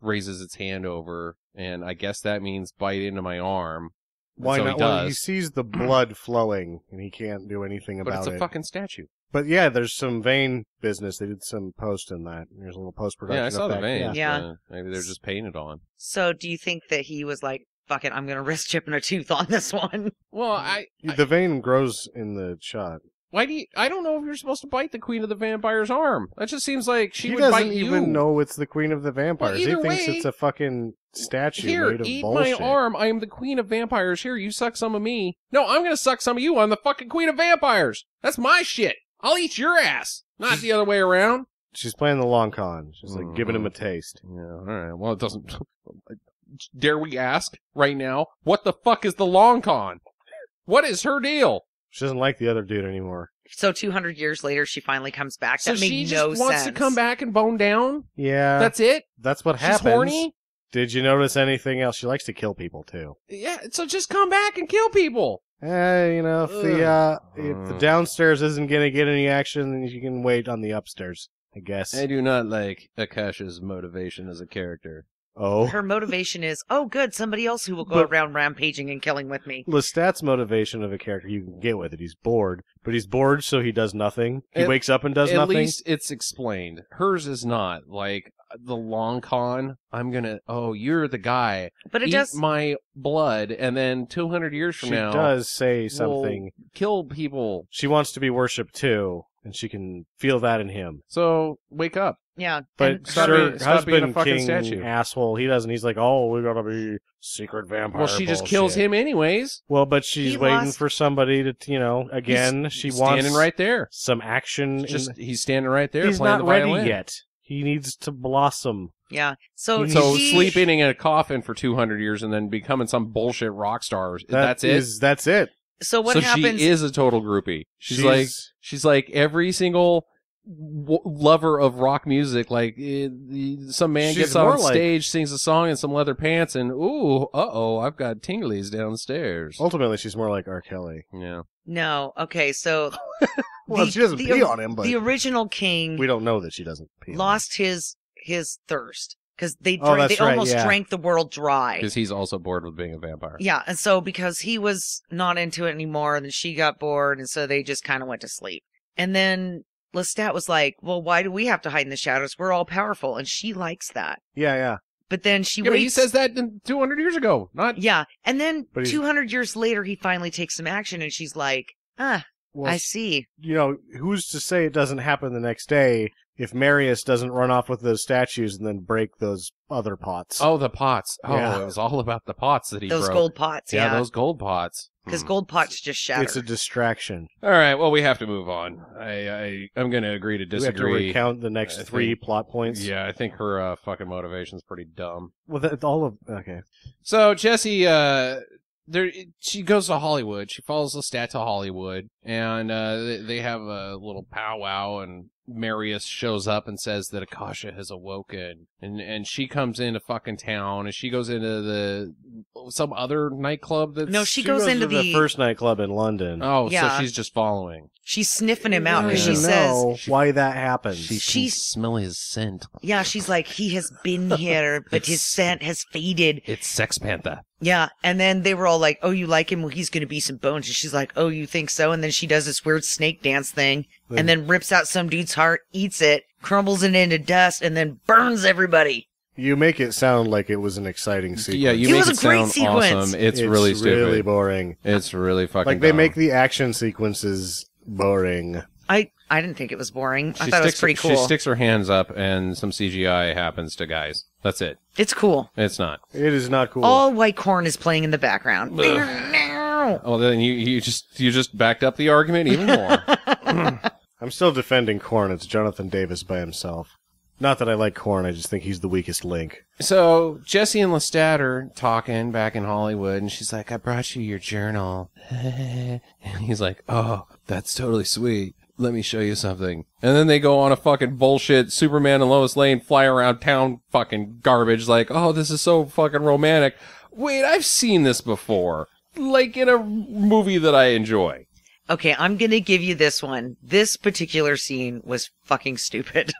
raises its hand over, and I guess that means bite into my arm. And Why so not? He Well, he does, sees the blood flowing, and he can't do anything but about it's a it. fucking statue. But yeah, there's some vein business. They did some post in that. There's a little post production. Yeah, I saw the veins. Yeah. Maybe they're just painted on. So do you think that he was like, fuck it, I'm going to risk chipping a tooth on this one? Well, The vein grows in the shot. Why do you? I don't know if you're supposed to bite the Queen of the Vampire's arm. That just seems like she He would doesn't bite you. even know it's the Queen of the Vampires. Well, he either thinks way- it's a fucking statue Here, made of eat bullshit. my arm. I am the Queen of Vampires. Here, you suck some of me. No, I'm gonna suck some of you. I'm the fucking Queen of Vampires. That's my shit. I'll eat your ass, not the other way around. She's playing the long con. She's like giving him a taste. Yeah, all right. Well, it doesn't. Dare we ask right now? What the fuck is the long con? What is her deal? She doesn't like the other dude anymore. So 200 years later, she finally comes back. So That made she no just wants sense. to come back and bone down. Yeah, That's it. that's what She's happens. horny. Did you notice anything else? She likes to kill people, too. Yeah, so just come back and kill people. If the downstairs isn't going to get any action, then you can wait on the upstairs, I guess. I do not like Akasha's motivation as a character. Oh. Her motivation is, oh, good, somebody else who will go around rampaging and killing with me. Lestat's motivation of a character, you can get with it. He's bored. But he's bored, so he does nothing. He wakes up and does nothing. At least it's explained. Hers is not. Like, the long con, you're the guy. But it Eat does... my blood, and then 200 years from now... She does say something. We'll kill people. She wants to be worshipped, too. And she can feel that in him. So, wake up. Yeah. But stop her being a husband, fucking king, statue. asshole, he doesn't. He's like, oh, we gotta be secret vampire Well, she just bullshit. kills him anyways. Well, but she's He waiting lost- for somebody to, again, she wants standing right there. some action. He's standing right there He's playing not the violin. ready yet. He needs to blossom. Yeah. So sleeping in a coffin for 200 years and then becoming some bullshit rock star. That's it? That's it. So what happens... she is a total groupie. She's like every single lover of rock music. Like some man gets on stage, sings a song in some leather pants, and I've got tinglies downstairs. Ultimately, she's more like R. Kelly. Yeah. No. Okay, so... Well, she doesn't pee on him, but... The original king... We don't know that she doesn't pee lost his thirst. Because they almost drank the world dry. Because he's also bored with being a vampire. Yeah, and so because he was not into it anymore, then she got bored, and so they just kind of went to sleep. And then Lestat was like, well, why do we have to hide in the shadows? We're all powerful, and she likes that. Yeah. But then she But waits. he says that 200 years ago, not... Yeah, and then But 200 years later, he finally takes some action, and she's like, Well, I see. Who's to say it doesn't happen the next day if Marius doesn't run off with those statues and then break those other pots? Oh, the pots. Oh, Yeah. it was all about the pots that he Those broke. gold pots, Yeah, yeah. those gold pots. Because gold pots just shatter. It's a distraction. All right, well, we have to move on. I'm going to agree to Do we have to disagree. recount the next three plot points? Yeah, I think her fucking motivation's pretty dumb. Well, okay. So Jessie, she goes to Hollywood. She follows Lestat to Hollywood, and they have a little powwow, and Marius shows up and says that Akasha has awoken, and she comes into fucking town, and she goes into some other nightclub that's... No, she goes into the first nightclub in London. Oh, Yeah. so she's just following. She's sniffing him out I because don't she know says, why that happens. She can smell his scent. yeah, she's like, he has been here, but his scent has faded. It's Sex Panther. Yeah, and then they were all like, oh, you like him? Well, he's going to be some bones. And she's like, oh, you think so? And then she does this weird snake dance thing, and then rips out some dude's heart, eats it, crumbles it into dust, and then burns everybody. You make it sound like it was an exciting sequence. Yeah, you It make was it a great sound sequence. awesome. It's really stupid. really boring. It's really fucking Like, they dumb. make the action sequences boring. I didn't think it was boring. I thought it was pretty cool. She sticks her hands up, and some CGI happens to guys. That's it. It's cool. It's not. It is not cool. All white corn is playing in the background. Oh, then you just backed up the argument even more. I'm still defending Korn. It's Jonathan Davis by himself. Not that I like Korn, I just think he's the weakest link. So Jessie and Lestat are talking back in Hollywood, and she's like, I brought you your journal. And he's like, oh, that's totally sweet. Let me show you something. And then they go on a fucking bullshit Superman and Lois Lane fly around town fucking garbage like, oh, this is so fucking romantic. Wait, I've seen this before. Like in a movie that I enjoy. Okay, I'm going to give you this one. This particular scene was fucking stupid.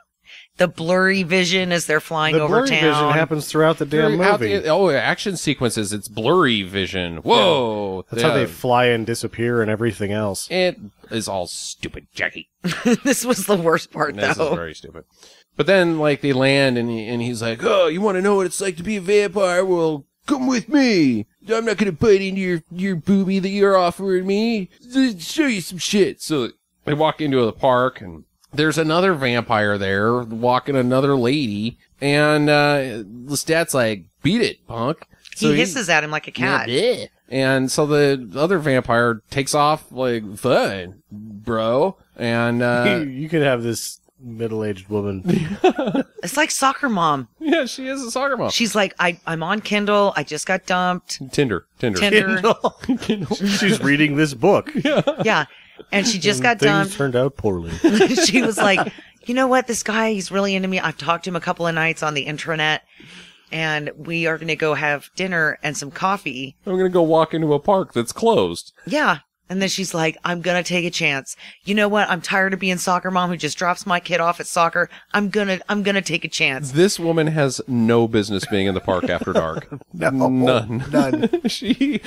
The blurry vision as they're flying over blurry town. vision happens throughout the damn movie. Action sequences, it's blurry vision. Whoa. That's how they fly and disappear and everything else. It is all stupid, Jackie. This was the worst part, This though. is very stupid. But then, like, they land, and he's like, oh, you want to know what it's like to be a vampire? Well, come with me. I'm not going to bite into your booby that you're offering me. Show you some shit. So they walk into the park, and there's another vampire there walking another lady, and Lestat's like, beat it, punk. So he hisses at him like a cat. Yeah. And so the other vampire takes off like, fine, bro. And You could have this middle-aged woman. It's like Soccer Mom. yeah, she is a soccer mom. She's like, I'm on Kindle. I just got dumped. Tinder. Tinder. She's reading this book. Yeah. And she just got Things dumped. turned out poorly. She was like, you know what? This guy, he's really into me. I've talked to him a couple of nights on the intranet. and we are going to go have dinner and some coffee. I'm going to go walk into a park that's closed. Yeah. And then she's like, I'm going to take a chance. You know what? I'm tired of being soccer mom who just drops my kid off at soccer. I'm going to take a chance. This woman has no business being in the park after dark. None. She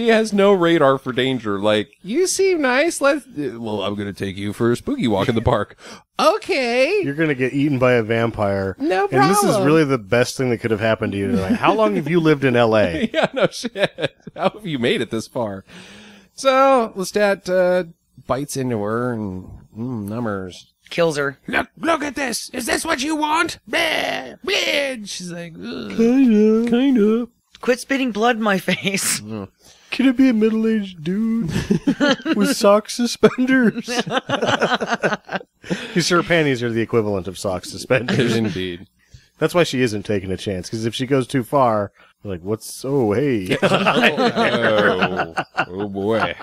has no radar for danger. Like, you seem nice. I'm going to take you for a spooky walk in the park. Okay. You're going to get eaten by a vampire. No problem. And this is really the best thing that could have happened to you tonight. How long have you lived in L.A.? Yeah, no shit. How have you made it this far? So, Lestat bites into her and numbers. Kills her. Look at this. Is this what you want? Bleh, bleh. She's like, Kinda. Quit spitting blood in my face. Can it be a middle-aged dude with sock suspenders? Because her panties are the equivalent of sock suspenders. Indeed. That's why she isn't taking a chance, because if she goes too far, you're like, oh, hey. Oh boy.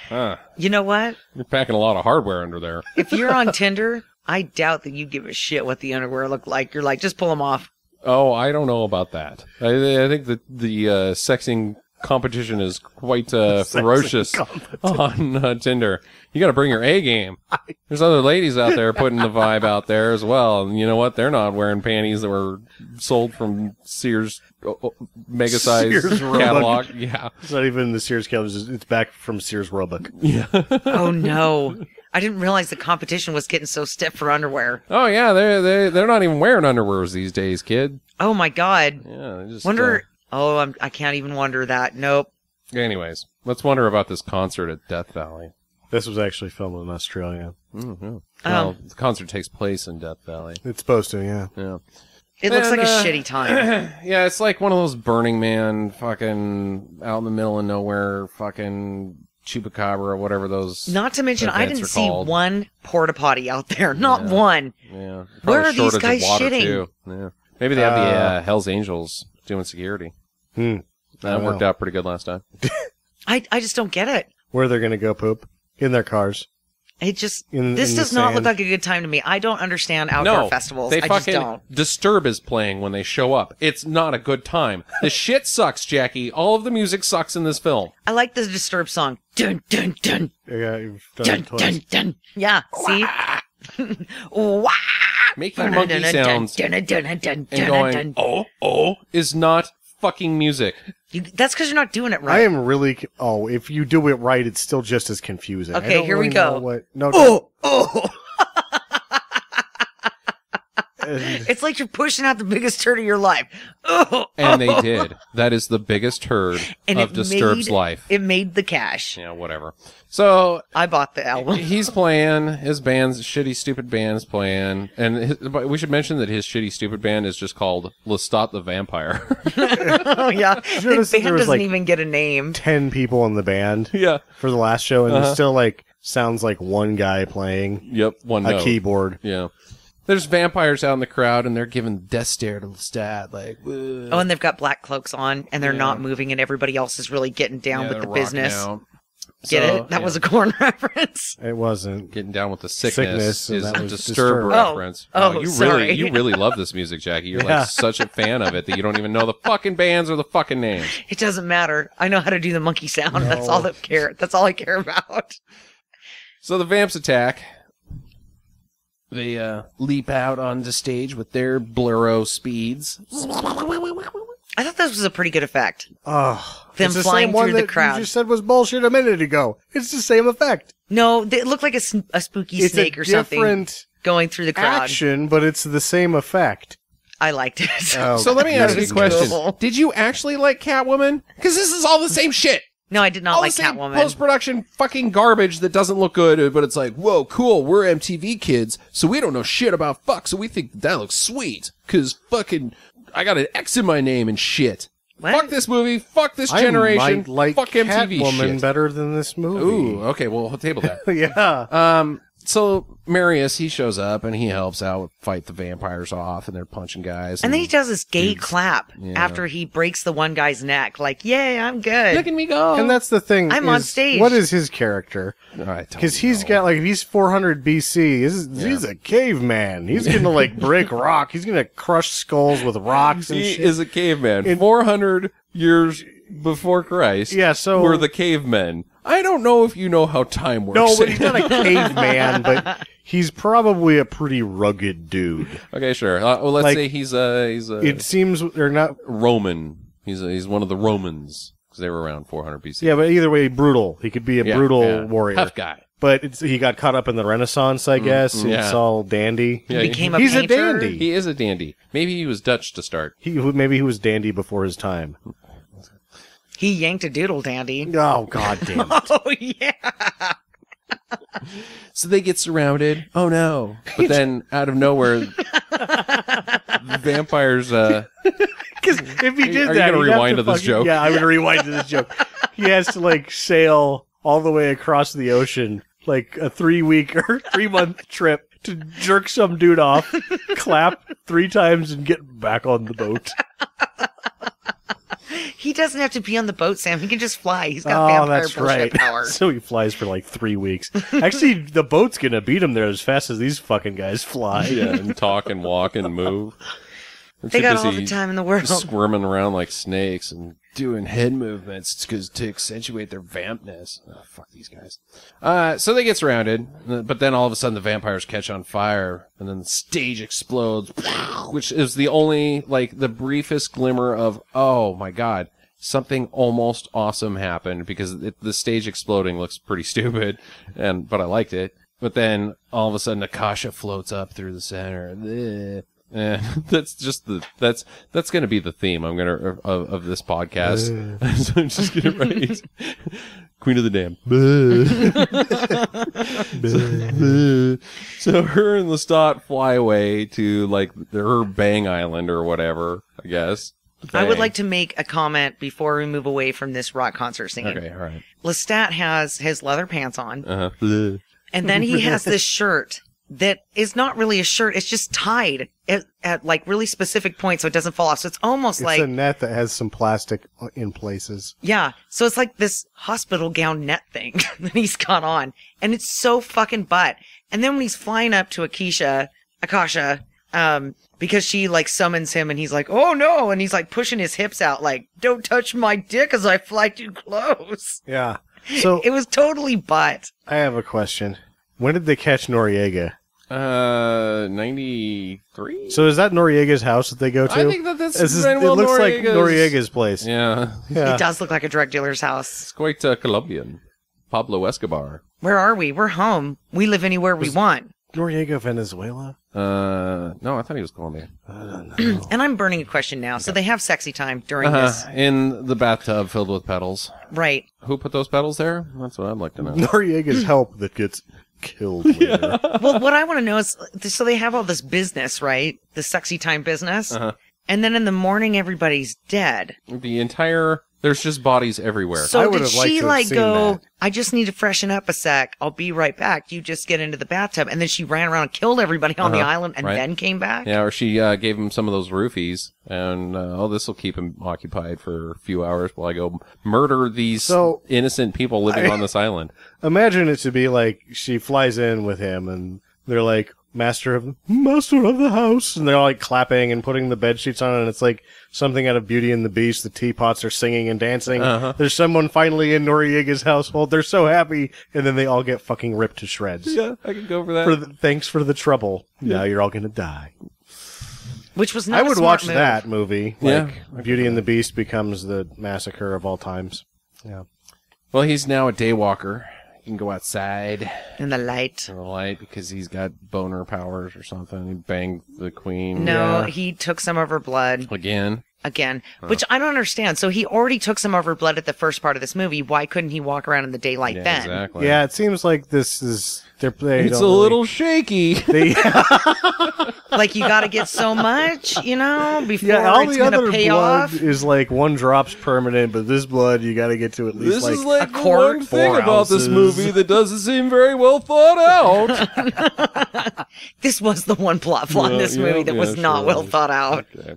Huh. You know what? You're packing a lot of hardware under there. If you're on Tinder, I doubt that you give a shit what the underwear look like. You're like, just pull them off. Oh, I don't know about that. I think that the sexing competition is quite ferocious on Tinder. You got to bring your A game. There's other ladies out there putting the vibe out there as well. And you know what? They're not wearing panties that were sold from Sears mega size Sears catalog. Roebuck. Yeah. It's not even the Sears catalog. It's back from Sears Roebuck. Yeah. Oh, no. I didn't realize the competition was getting so stiff for underwear. Oh, yeah. They're not even wearing underwears these days, kid. Oh, my God. Yeah. They just, Wonder... I can't even wonder that. Nope. Anyways, let's wonder about this concert at Death Valley. This was actually filmed in Australia. Mm-hmm. Well, the concert takes place in Death Valley. It's supposed to, yeah. Yeah. It looks like a shitty time. Yeah, it's like one of those Burning Man fucking out in the middle of nowhere fucking chupacabra or whatever those. Not to mention, I events didn't are see called. one porta potty out there. Not one. Yeah. Where Probably are these shortage of guys water, shitting? too. Yeah. Maybe they have the Hells Angels doing security. That worked out pretty good last time. I just don't get it. Where they're going to go poop? In their cars. It just In this the does not look sand. like a good time to me. I don't understand outdoor festivals. They I just fucking don't. Disturb is playing when they show up. It's not a good time. The shit sucks, Jackie. All of the music sucks in this film. I like the Disturbed song. Dun dun dun Yeah, you've done dun it twice. dun dun. Yeah, see. Wah! Making monkey sounds and going, oh, is not fucking music. That's because you're not doing it I right. am really... Oh, if you do it right, it's still just as confusing. Okay, I don't here we really go. know What, no, Oh. It's like you're pushing out the biggest turd of your life. Oh. And they did. That is the biggest turd And of Disturbed's life. It made the cash. Yeah, whatever. So I bought the album. he's playing, his band's shitty, stupid band is playing, and but we should mention that his shitty, stupid band is just called Lestat the Vampire. Oh, yeah. The noticed that band there was, doesn't like, even get a name. 10 people in the band Yeah. for the last show, and it still, like, sounds like one guy playing Yep, one a note. keyboard. Yeah. There's vampires out in the crowd, and they're giving death stare to Lestat, like, Oh, and they've got black cloaks on, and they're not moving, and everybody else is really getting down with the business. Get it? That was a corn reference. It wasn't. Getting down with the sickness and is that a was Disturbed Disturbed. reference. Oh, you sorry. you really love this music, Jackie. You're Yeah. like such a fan of it that you don't even know the fucking bands or the fucking names. It doesn't matter. I know how to do the monkey sound. That's all that care. That's all I care about. So the vamps attack. They leap out onto stage with their blurro speeds. I thought this was a pretty good effect. Oh, Them it's the flying same one through the that crowd. You just said was bullshit a minute ago. It's the same effect. No, it looked like a spooky It's snake a or something different going through the crowd. action, but it's the same effect. I liked it. Oh, So let me ask you a It was question. cool. Did you actually like Catwoman? Because this is all the same shit. No, I did not All like the same Catwoman. post-production fucking garbage that doesn't look good, but it's like, whoa, cool, we're MTV kids, so we don't know shit about fuck, so we think that looks sweet, because fucking, I got an X in my name and shit. What? Fuck this movie, fuck this generation, I might like fuck MTV Catwoman shit. better than this movie. Ooh, okay, well, we'll table that. Yeah. So Marius, he shows up and he helps out fight the vampires off, and they're punching guys. And then he does this gay dudes. clap Yeah. after he breaks the one guy's neck. Like, yay, I'm good. Look at me go. And that's the thing. I'm on stage. What is his character? Because He's got, like, if he's 400 BC, he's a caveman. He's gonna, like, break rock. He's gonna crush skulls with rocks and he shit. is a caveman. 400 years before Christ. Yeah, so... We're the cavemen. I don't know if you know how time works. No, but he's not a caveman, but he's probably a pretty rugged dude. Okay, sure. Well, let's Like, say he's a It seems they're not... Roman. He's one of the Romans because they were around 400 BC. Yeah, but either way, brutal. He could be a brutal warrior. Tough guy. But he got caught up in the Renaissance, I guess. yeah. It's all dandy. Yeah, Became a He's a painter. dandy. He is a dandy. Maybe he was Dutch to start. Maybe he was dandy before his time. He yanked a doodle dandy. Oh, god damn it. Oh, yeah. So they get surrounded. Oh no! But then out of nowhere, the vampires. Because if he did Are you that, gonna he'd have rewind to this joke? Yeah, I'm going to rewind to this joke. He has to, like, sail all the way across the ocean, like a 3-week or 3-month trip to jerk some dude off, clap 3 times, and get back on the boat. He doesn't have to be on the boat, Sam. He can just fly. He's got vampire that's bullshit right. power. So he flies for like 3 weeks. Actually, the boat's gonna beat him there as fast as these fucking guys fly. Yeah, and talk and walk and move. They're They too got all busy the time in the world. squirming around like snakes and doing head movements to accentuate their vampness. Oh, fuck these guys. So they get surrounded, but then all of a sudden the vampires catch on fire, and then the stage explodes, which is the only, like, the briefest glimmer of, oh my god, something almost awesome happened, because the stage exploding looks pretty stupid, but I liked it. But then all of a sudden Akasha floats up through the center. Bleh. That's just that's going to be the theme of this podcast. So I'm just going to write Queen of the Dam. So her and Lestat fly away to, like, her Bang Island or whatever, I guess. I would like to make a comment before we move away from this rock concert scene. Okay, all right. Lestat has his leather pants on, Uh-huh. and then he has this shirt that is not really a shirt. It's just tied at like really specific points so it doesn't fall off. So it's almost It's like a net that has some plastic in places. yeah. So it's like this hospital gown net thing that he's got on, and it's so fucking butt. And then when he's flying up to Akasha, because she like summons him, and he's like, "Oh no!" and he's like pushing his hips out, like, "Don't touch my dick as I fly too close." Yeah. So It was totally butt. I have a question. When did they catch Noriega? 93? So is that Noriega's house that they go to? I think that's This is- Manuel it looks like Noriega's- Noriega's place. Yeah. Yeah. It does look like a drug dealer's house. It's quite Colombian. Pablo Escobar. Where are we? We're home. We live anywhere we want. Noriega, Venezuela? No, I thought he was Colombian. And I'm burning a question now. So they have sexy time during this. In the bathtub filled with petals. Right. Who put those petals there? That's what I'd like to know. Noriega's help that gets killed later. Well, what I want to know is, so they have all this business, right? The sexy time business. Uh-huh. And then in the morning, everybody's dead. There's just bodies everywhere. So I would did have liked she to have like seen go, that. I just need to freshen up a sec. I'll be right back. You just get into the bathtub. And then she ran around and killed everybody on the island and right. then came back. Yeah, or she gave him some of those roofies, and this will keep him occupied for a few hours while I go murder these innocent people living on this island. Imagine it to be like she flies in with him and they're like, master of the house, and they're all like clapping and putting the bed sheets on, and it's like something out of Beauty and the Beast. The teapots are singing and dancing. There's someone finally in Noriega's household. They're so happy, and then they all get fucking ripped to shreds. Yeah, I could go for that. Thanks for the trouble. Now you're all gonna die. Which was not I a would smart watch move. that movie. Yeah. Like Beauty and the Beast becomes the massacre of all times. Yeah. Well, he's now a daywalker. He can go outside In the light. in the light because he's got boner powers or something. He banged the queen. No, Yeah. he took some of her blood Again. which I don't understand. So he already took some of her blood at the first part of this movie. Why couldn't he walk around in the daylight Yeah, then? exactly. Yeah, it seems like this is... They It's don't a really- little shaky. They, Like, you got to get so much, before Yeah, all it's the going to other pay blood off. is like one drop's permanent, but this blood you got to get to at least This is like a the quart, one thing 4 about this ounces. movie that doesn't seem very well thought out. This was the one plot flaw in this movie that was not well thought out. Okay.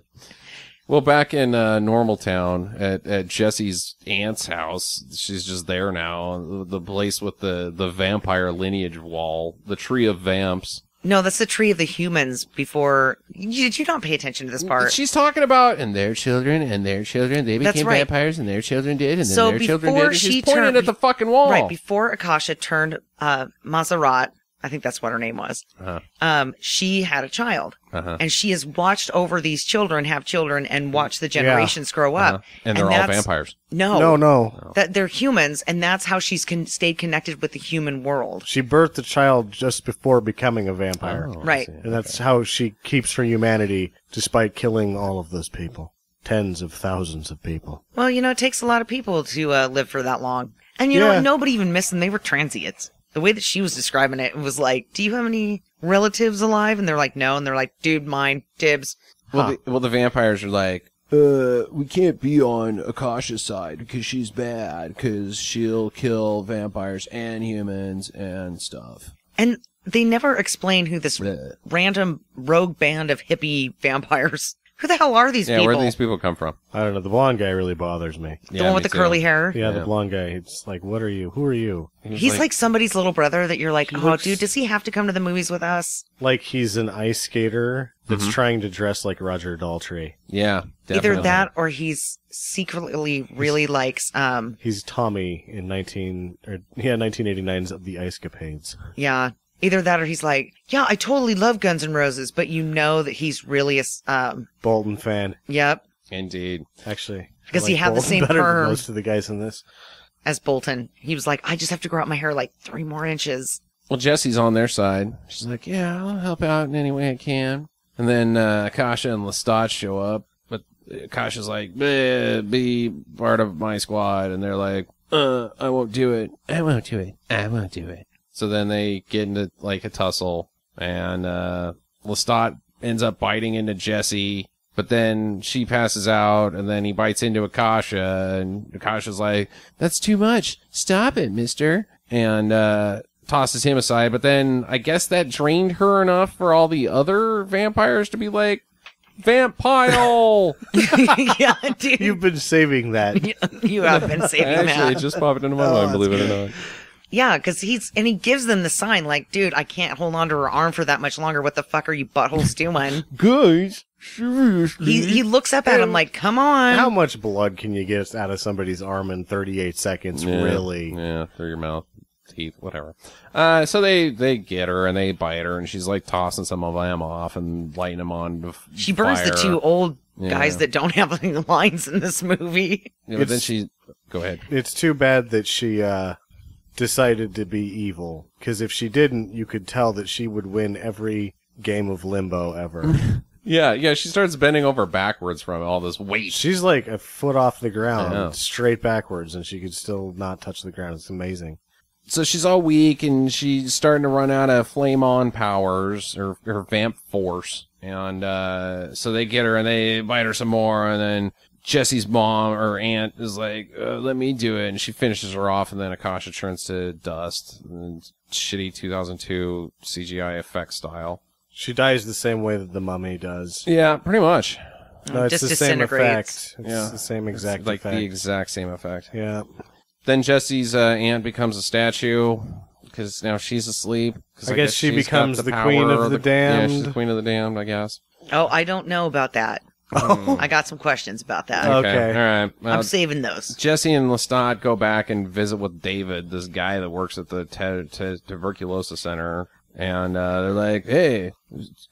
Well, back in Normal Town at Jesse's aunt's house, she's just there now. The place with the vampire lineage wall, the tree of vamps. No, that's the tree of the humans before. Did you not pay attention to this part? She's talking about, and their children, they That's became right. vampires, and their children did, and then So their children did. before And she's she pointing turned- at the fucking wall. Right, before Akasha turned Maserat, I think that's what her name was, she had a child. And she has watched over these children have children and watched the generations grow up. And they're all that's- vampires. No. That they're humans, and that's how she's stayed connected with the human world. She birthed the child just before becoming a vampire. Oh, I Right. see. And that's how she keeps her humanity, despite killing all of those people. Tens of thousands of people. Well, it takes a lot of people to live for that long. And you know Yeah. what? Nobody even missed them. They were transients. The way that she was describing it was like, do you have any relatives alive? And they're like, no. And they're like, dude, mine, dibs. Well, the vampires are like, we can't be on Akasha's side because she's bad, because she'll kill vampires and humans and stuff. And they never explain who this Bleh. random rogue band of hippie vampires. Who the hell are these Yeah, people? where do these people come from? I don't know. The blonde guy really bothers me. The one with the curly hair? Yeah, Yeah. the blonde guy. It's like, what are you? Who are you? He's like somebody's little brother that you're like, oh, looks- dude, does he have to come to the movies with us? Like he's an ice skater that's trying to dress like Roger Daltrey. Yeah, Either definitely. that or he's secretly really likes, He's Tommy in 1989's The Ice Capades. yeah. Either that or he's like, yeah, I totally love Guns N' Roses, but you know that he's really Bolton fan. yep, Indeed. Actually, Because I he had the Bolton same better than perm. most of the guys in this. as Bolton. He was like, I just have to grow out my hair like 3 more inches. Well, Jesse's on their side. She's like, yeah, I'll help out in any way I can. And then Akasha and Lestat show up, but Akasha's like, be part of my squad. And they're like, I won't do it. I won't do it. I won't do it. So then they get into like a tussle, and Lestat ends up biting into Jesse, but then she passes out, and then he bites into Akasha, and Akasha's like, that's too much. Stop it, mister. And tosses him aside, but then I guess that drained her enough for all the other vampires to be like, vampire! Yeah, dude. You've been saving that. You have been saving Actually, it that. just popped into my mind, believe it or not. Yeah, because he gives them the sign like, dude, I can't hold on to her arm for that much longer. What the fuck are you buttholes doing? Guys, seriously. He looks up at him like, come on. How much blood can you get out of somebody's arm in 38 seconds, really? Yeah, through your mouth, teeth, whatever. So they get her and they bite her, and she's like tossing some of them off and lighting them on. She burns the fire. 2 old Yeah. guys that don't have any lines in this movie. Yeah, but then It's- she. Go ahead. It's too bad that she decided to be evil, because if she didn't, you could tell that she would win every game of Limbo ever. Yeah, she starts bending over backwards from all this weight. She's like a foot off the I know. ground, straight backwards, and she could still not touch the ground. It's amazing. So she's all weak, and she's starting to run out of flame on powers, or her vamp force. And so they get her, and they bite her some more, and then Jesse's mom or aunt is like, let me do it. And she finishes her off, and then Akasha turns to dust. And shitty 2002 CGI effect style. She dies the same way that the mummy does. Yeah, pretty much. No, it's Just the same disintegrates. effect. It's Yeah. the same exact It's like effect. the exact same effect. Yeah. Then Jesse's aunt becomes a statue because now she's asleep. 'Cause I guess she she's got becomes the queen of the damned. Yeah, she's the queen of the damned, I guess. Oh, I don't know about that. I got some questions about that. Okay. All right. Well, I'm saving those. Jesse and Lestat go back and visit with David, this guy that works at the tuberculosis center. And they're like, hey,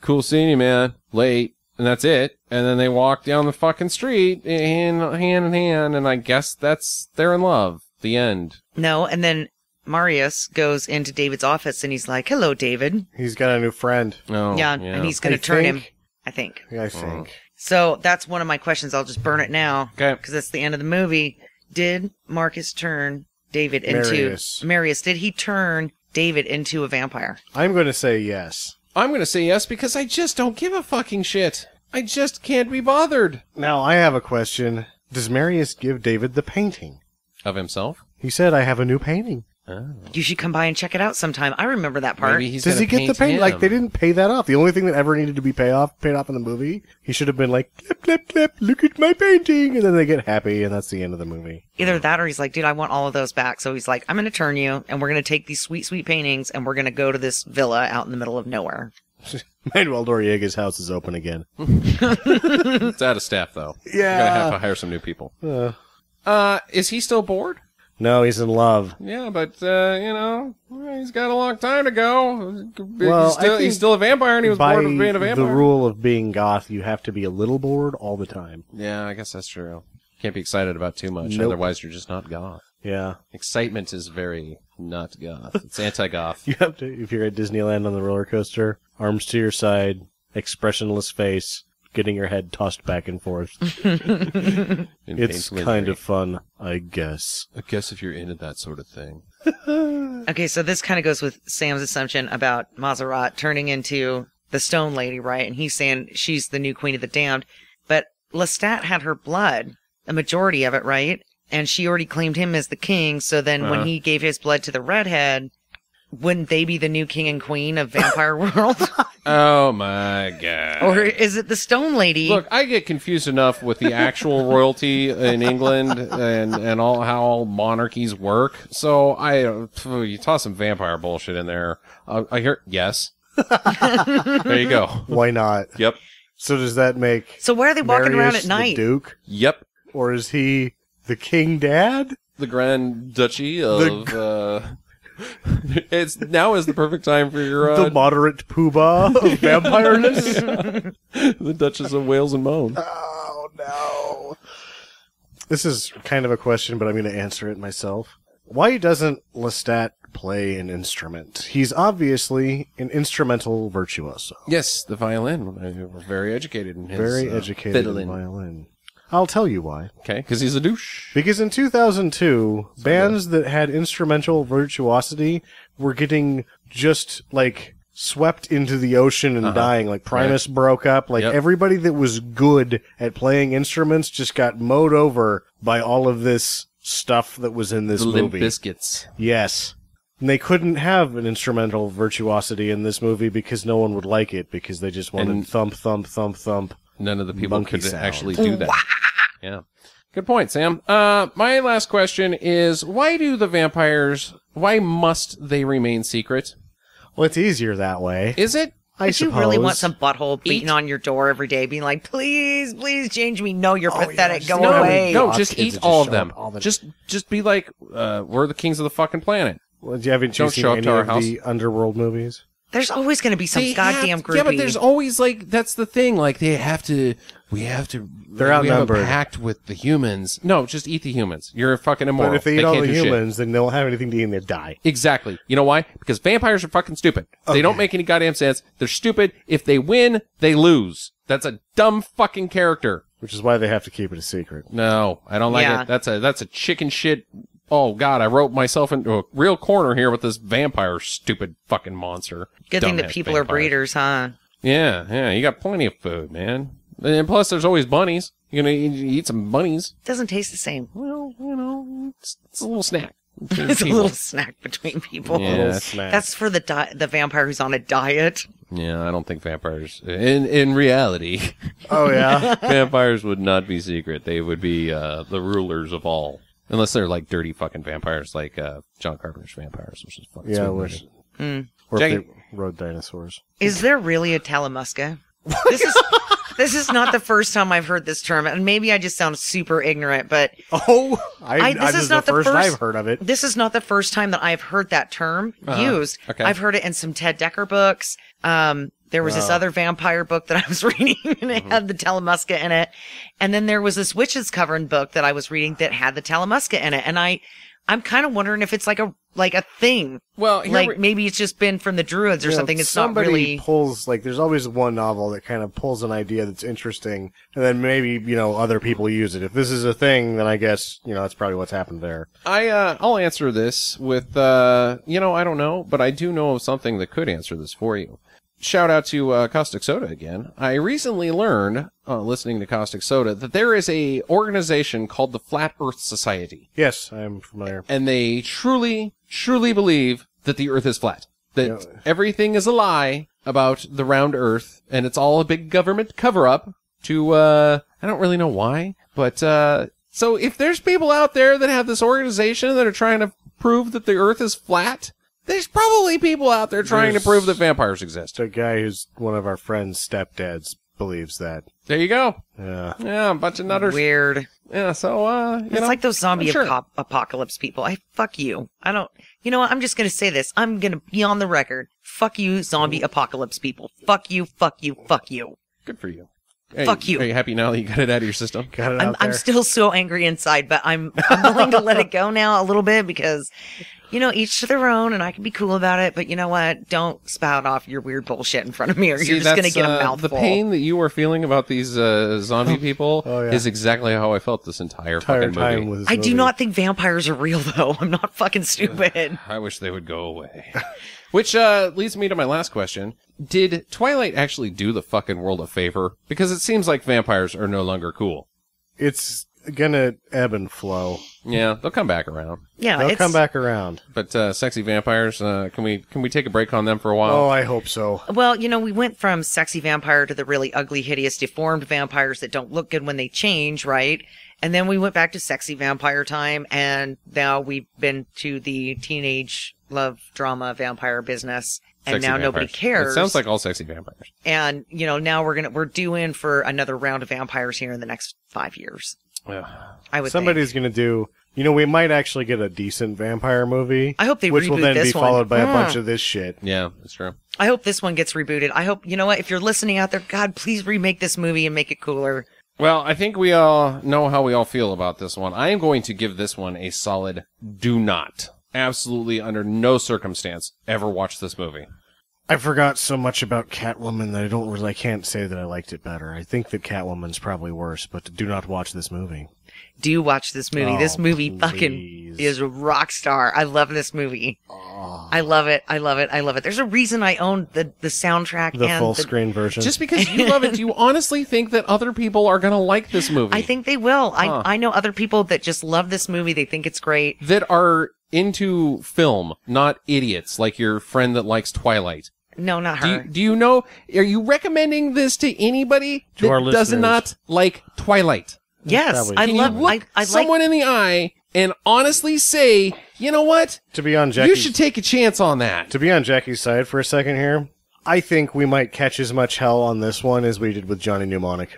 cool seeing you, man. Late. And that's it. And then they walk down the fucking street hand in hand. And I guess they're in love. The end. No, and then Marius goes into David's office and he's like, hello, David. He's got a new friend. Oh, yeah, and he's going I to turn him, think- I think. I think. So that's one of my questions. I'll just burn it now. Okay. Because that's the end of the movie. Did Marcus turn David into... Marius. Marius, did he turn David into a vampire? I'm going to say yes. I'm going to say yes because I just don't give a fucking shit. I just can't be bothered. Now, I have a question. Does Marius give David the painting? Of himself? He said, I have a new painting. Oh. You should come by and check it out sometime. I remember that part. Maybe he's Does gonna he get the paint? him. Like, they didn't pay that off. The only thing that ever needed to be paid off in the movie, he should have been like, clip, clip, clip, look at my painting. And then they get happy, and that's the end of the movie. Either that or he's like, dude, I want all of those back. So he's like, I'm going to turn you, and we're going to take these sweet, sweet paintings, and we're going to go to this villa out in the middle of nowhere. Manuel Noriega's house is open again. It's out of staff, though. Yeah. We're going to have to hire some new people. Is he still bored? No, he's in love. Yeah, but, he's got a long time to go. Well, he's still a vampire, and he was bored of being a By vampire. the rule of being goth, you have to be a little bored all the time. Yeah, I guess that's true. Can't be excited about too much, Nope. otherwise you're just not goth. Yeah. Excitement is very not goth. It's anti-goth. You have to, if you're at Disneyland on the roller coaster, arms to your side, expressionless face, getting your head tossed back and forth. It's kind of fun, I guess. I guess if you're into that sort of thing. Okay, so this kind of goes with Sam's assumption about Maserat turning into the Stone Lady, right? And he's saying she's the new Queen of the Damned. But Lestat had her blood, a majority of it, right? And she already claimed him as the king, so then when he gave his blood to the redhead, wouldn't they be the new king and queen of Vampire World? Oh my god. Or is it the Stone Lady? Look, I get confused enough with the actual royalty in England and all how all monarchies work. So you toss some vampire bullshit in there. I hear yes. There you go. Why not? Yep. So does that make So why are they walking around Marius at night? the Duke? Yep. Or is he the King Dad? The Grand Duchy of it's now is the perfect time for your The moderate poobah of vampireness? the Duchess of Wales and Moan. Oh, no. This is kind of a question, but I'm going to answer it myself. Why doesn't Lestat play an instrument? He's obviously an instrumental virtuoso. Yes, the violin. We're very educated in his Very educated fiddling. in violin. I'll tell you why. Okay, because he's a douche. Because in 2002, bands that had instrumental virtuosity were getting just, like, swept into the ocean and dying. Like, Primus broke up. Like, everybody that was good at playing instruments just got mowed over by all of this stuff that was in this The Limp movie. Bizkits. Yes. And they couldn't have an instrumental virtuosity in this movie because no one would like it, because they just wanted thump, thump, thump, thump. None of the people Monkey could sound. actually do that. Yeah. Good point, Sam. My last question is, why must they remain secret? Well, it's easier that way. Is it? I If you suppose. really want some butthole beating on your door every day, being like, please, please change me. No, you're pathetic. yeah, Go no, away. No, Lots just of kids eat that all just of show them. up all the- Just be like, we're the kings of the fucking planet. Well, haven't you Don't seen show up any to our of house. the Underworld movies? There's always going to be some goddamn groupie. Yeah, but there's always like that's the thing. Like we have to. They're We have outnumbered. a pact with the humans. No, just eat the humans. You're fucking immoral. But if they eat can't all the do shit. humans, then they won't have anything to eat and they die. Exactly. You know why? Because vampires are fucking stupid. They don't make any goddamn sense. They're stupid. If they win, they lose. That's a dumb fucking character. Which is why they have to keep it a secret. No, I don't like Yeah. it. That's a chicken shit. Oh God, I wrote myself into a real corner here with this vampire stupid fucking monster. Good thing that Dumbass people are vampire. breeders, huh? Yeah, you got plenty of food, man. And plus, there's always bunnies. You know, you eat some bunnies. Doesn't taste the same. Well, it's a little snack. It's a little snack between people. Yeah. Little snack. That's for the vampire who's on a diet. Yeah, I don't think vampires. In reality, Oh, yeah? vampires would not be secret. They would be the rulers of all, unless they're like dirty fucking vampires, like John Carpenter's vampires, which is fucking Yeah, sweet. which, Mm. or if Jackie- they rode dinosaurs. Is there really a Talamusca? This is not the first time I've heard this term, and maybe I just sound super ignorant, but Oh! this is not the first I've heard of it. This is not the first time that I've heard that term used. Okay. I've heard it in some Ted Dekker books. There was this other vampire book that I was reading, and it had the Talamusca in it. And then there was this witches covering book that I was reading that had the Talamusca in it. And I'm kind of wondering if it's like a thing. Well, here Like we- maybe it's just been from the Druids or You know, something. It's not somebody really. pulls, like, there's always one novel that kind of pulls an idea that's interesting, and then maybe, other people use it. If this is a thing, then I guess, that's probably what's happened there. I'll answer this with I don't know, but I do know of something that could answer this for you. shout out to Caustic Soda again. I recently learned, listening to Caustic Soda, that there is a organization called the Flat Earth Society. Yes, I'm familiar. And they truly, truly believe that the Earth is flat. That everything is a lie about the round Earth, and it's all a big government cover-up to, I don't really know why, but, so if there's people out there that have this organization that are trying to prove that the Earth is flat, there's probably people out there trying to prove that vampires exist. The guy who's one of our friends' stepdads believes that. There you go. Yeah. Yeah, a bunch of nutters. Weird. Yeah, so, It's like those zombie sure. apocalypse people. Fuck you. I don't, you know what? I'm just going to say this. I'm going to be on the record. Fuck you, zombie apocalypse people. Fuck you, fuck you, fuck you. Good for you. Hey, Fuck you. Are you happy now that you got it out of your system? Got it out I'm there. still so angry inside, but I'm willing to let it go now a little bit because, you know, each to their own, and I can be cool about it. But you know what? Don't spout off your weird bullshit in front of me, or you're just going to get a mouthful. The pain that you were feeling about these zombie people Oh, yeah. is exactly how I felt this entire fucking time movie. with this I do movie. not think vampires are real, though. I'm not fucking stupid. I wish they would go away. Which leads me to my last question. Did Twilight actually do the fucking world a favor? Because it seems like vampires are no longer cool. It's gonna ebb and flow. Yeah, they'll come back around. Yeah, They'll come back around. But sexy vampires, can we take a break on them for a while? Oh, I hope so. Well, you know, we went from sexy vampire to the really ugly, hideous, deformed vampires that don't look good when they change, right? And then we went back to sexy vampire time, and now we've been to the teenage love drama vampire business, and Sexy now vampires. nobody cares. It sounds like all sexy vampires. And, you know, now we're due in for another round of vampires here in the next 5 years. Yeah. I would Somebody's think. gonna do. You know, we might actually get a decent vampire movie. I hope they which will reboot then this be one. followed by a bunch of this shit. Yeah, that's true. I hope this one gets rebooted. I hope, you know what, if you're listening out there, God, please remake this movie and make it cooler. Well, I think we all know how we all feel about this one. I am going to give this one a solid do not. Absolutely, under no circumstance, ever watch this movie. I forgot so much about Catwoman that I can't say that I liked it better. I think that Catwoman's probably worse, but do not watch this movie. Do watch this movie. Oh, this movie please. fucking is a rock star. I love this movie. Oh. I love it. I love it. I love it. There's a reason I own the soundtrack The and full screen version. Just because you love it, do you honestly think that other people are going to like this movie? I think they will. Huh. I know other people that just love this movie. They think it's great. that are into film, not idiots like your friend that likes Twilight. No, not Do her. you, do you know, are you recommending this to anybody To our that does listeners. not like Twilight? Yes, Probably. I Can love. you look I like. someone in the eye and honestly say, you know what? to be on You Jackie's, should take a chance on that. to be on Jackie's side for a second here, I think we might catch as much hell on this one as we did with Johnny Mnemonic.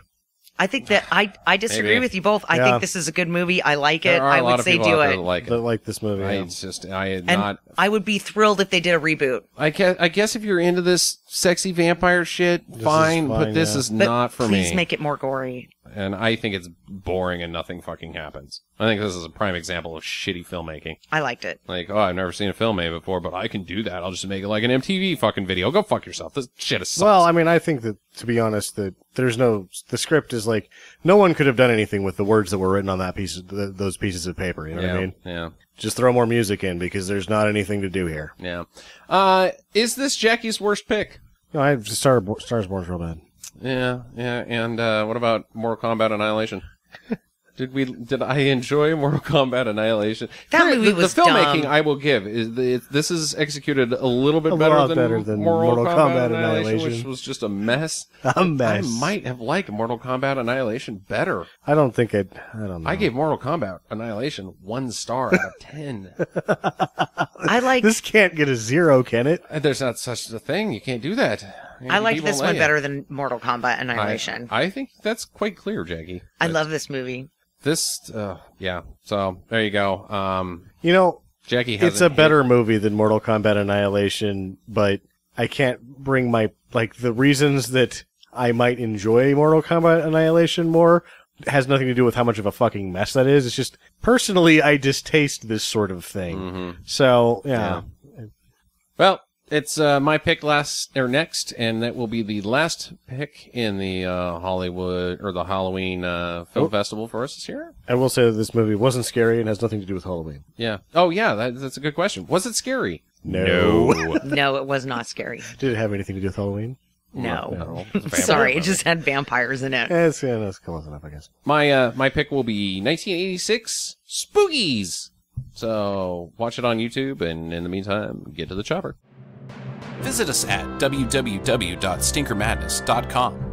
I think that I disagree Maybe. with you both. I Yeah. think this is a good movie. I like it. There are I a lot would of say people do out there it. that like That it. like this movie. I, yeah. it's just, I And not. I would be thrilled if they did a reboot. I guess if you're into this sexy vampire shit, fine, but fine, this yeah. is But not for please me. make it more gory. And I think it's boring and nothing fucking happens. I think this is a prime example of shitty filmmaking. I liked it. Like, oh, I've never seen a film made before, but I can do that. I'll just make it like an MTV fucking video. Go fuck yourself. This shit is sucks. Well, I mean, I think that, to be honest, that the script is like, no one could have done anything with the words that were written on that those pieces of paper, you know what I mean? Yeah. Just throw more music in because there's not anything to do here. Yeah. Is this Jackie's worst pick? No, I just Stars Born's real bad. Yeah. And, what about Mortal Kombat Annihilation? Did I enjoy Mortal Kombat Annihilation? That movie was the filmmaking dumb. I will give is this is executed a little bit A better lot than, better than Mortal Kombat Annihilation, Annihilation. which was just a mess. A mess. I might have liked Mortal Kombat Annihilation better. I don't know. I gave Mortal Kombat Annihilation 1 star out of 10. I like. This can't get a 0, can it? There's not such a thing. You can't do that. I like People this lay one it. better than Mortal Kombat Annihilation. I think that's quite clear, Jackie. I But love this movie. this. Yeah. So there you go. You know, Jackie has it's a better movie than Mortal Kombat Annihilation, but I can't bring the reasons that I might enjoy Mortal Kombat Annihilation more has nothing to do with how much of a fucking mess that is. It's just, personally, I distaste this sort of thing. Mm-hmm. So, yeah. Well, it's my pick next, and that will be the last pick in the Hollywood or the Halloween film festival for us this year. I will say that this movie wasn't scary and has nothing to do with Halloween. Yeah. Oh, yeah. That's a good question. Was it scary? No. No, it was not scary. Did it have anything to do with Halloween? No. No. Sorry, it just had vampires in it. That's close enough, I guess. My pick will be 1986 Spookies. So watch it on YouTube, and in the meantime, get to the chopper. Visit us at www.stinkermadness.com.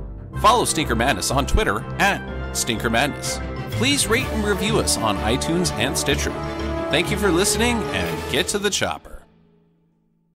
Follow Stinker Madness on Twitter at Stinker Madness. Please rate and review us on iTunes and Stitcher. Thank you for listening, and get to the chopper.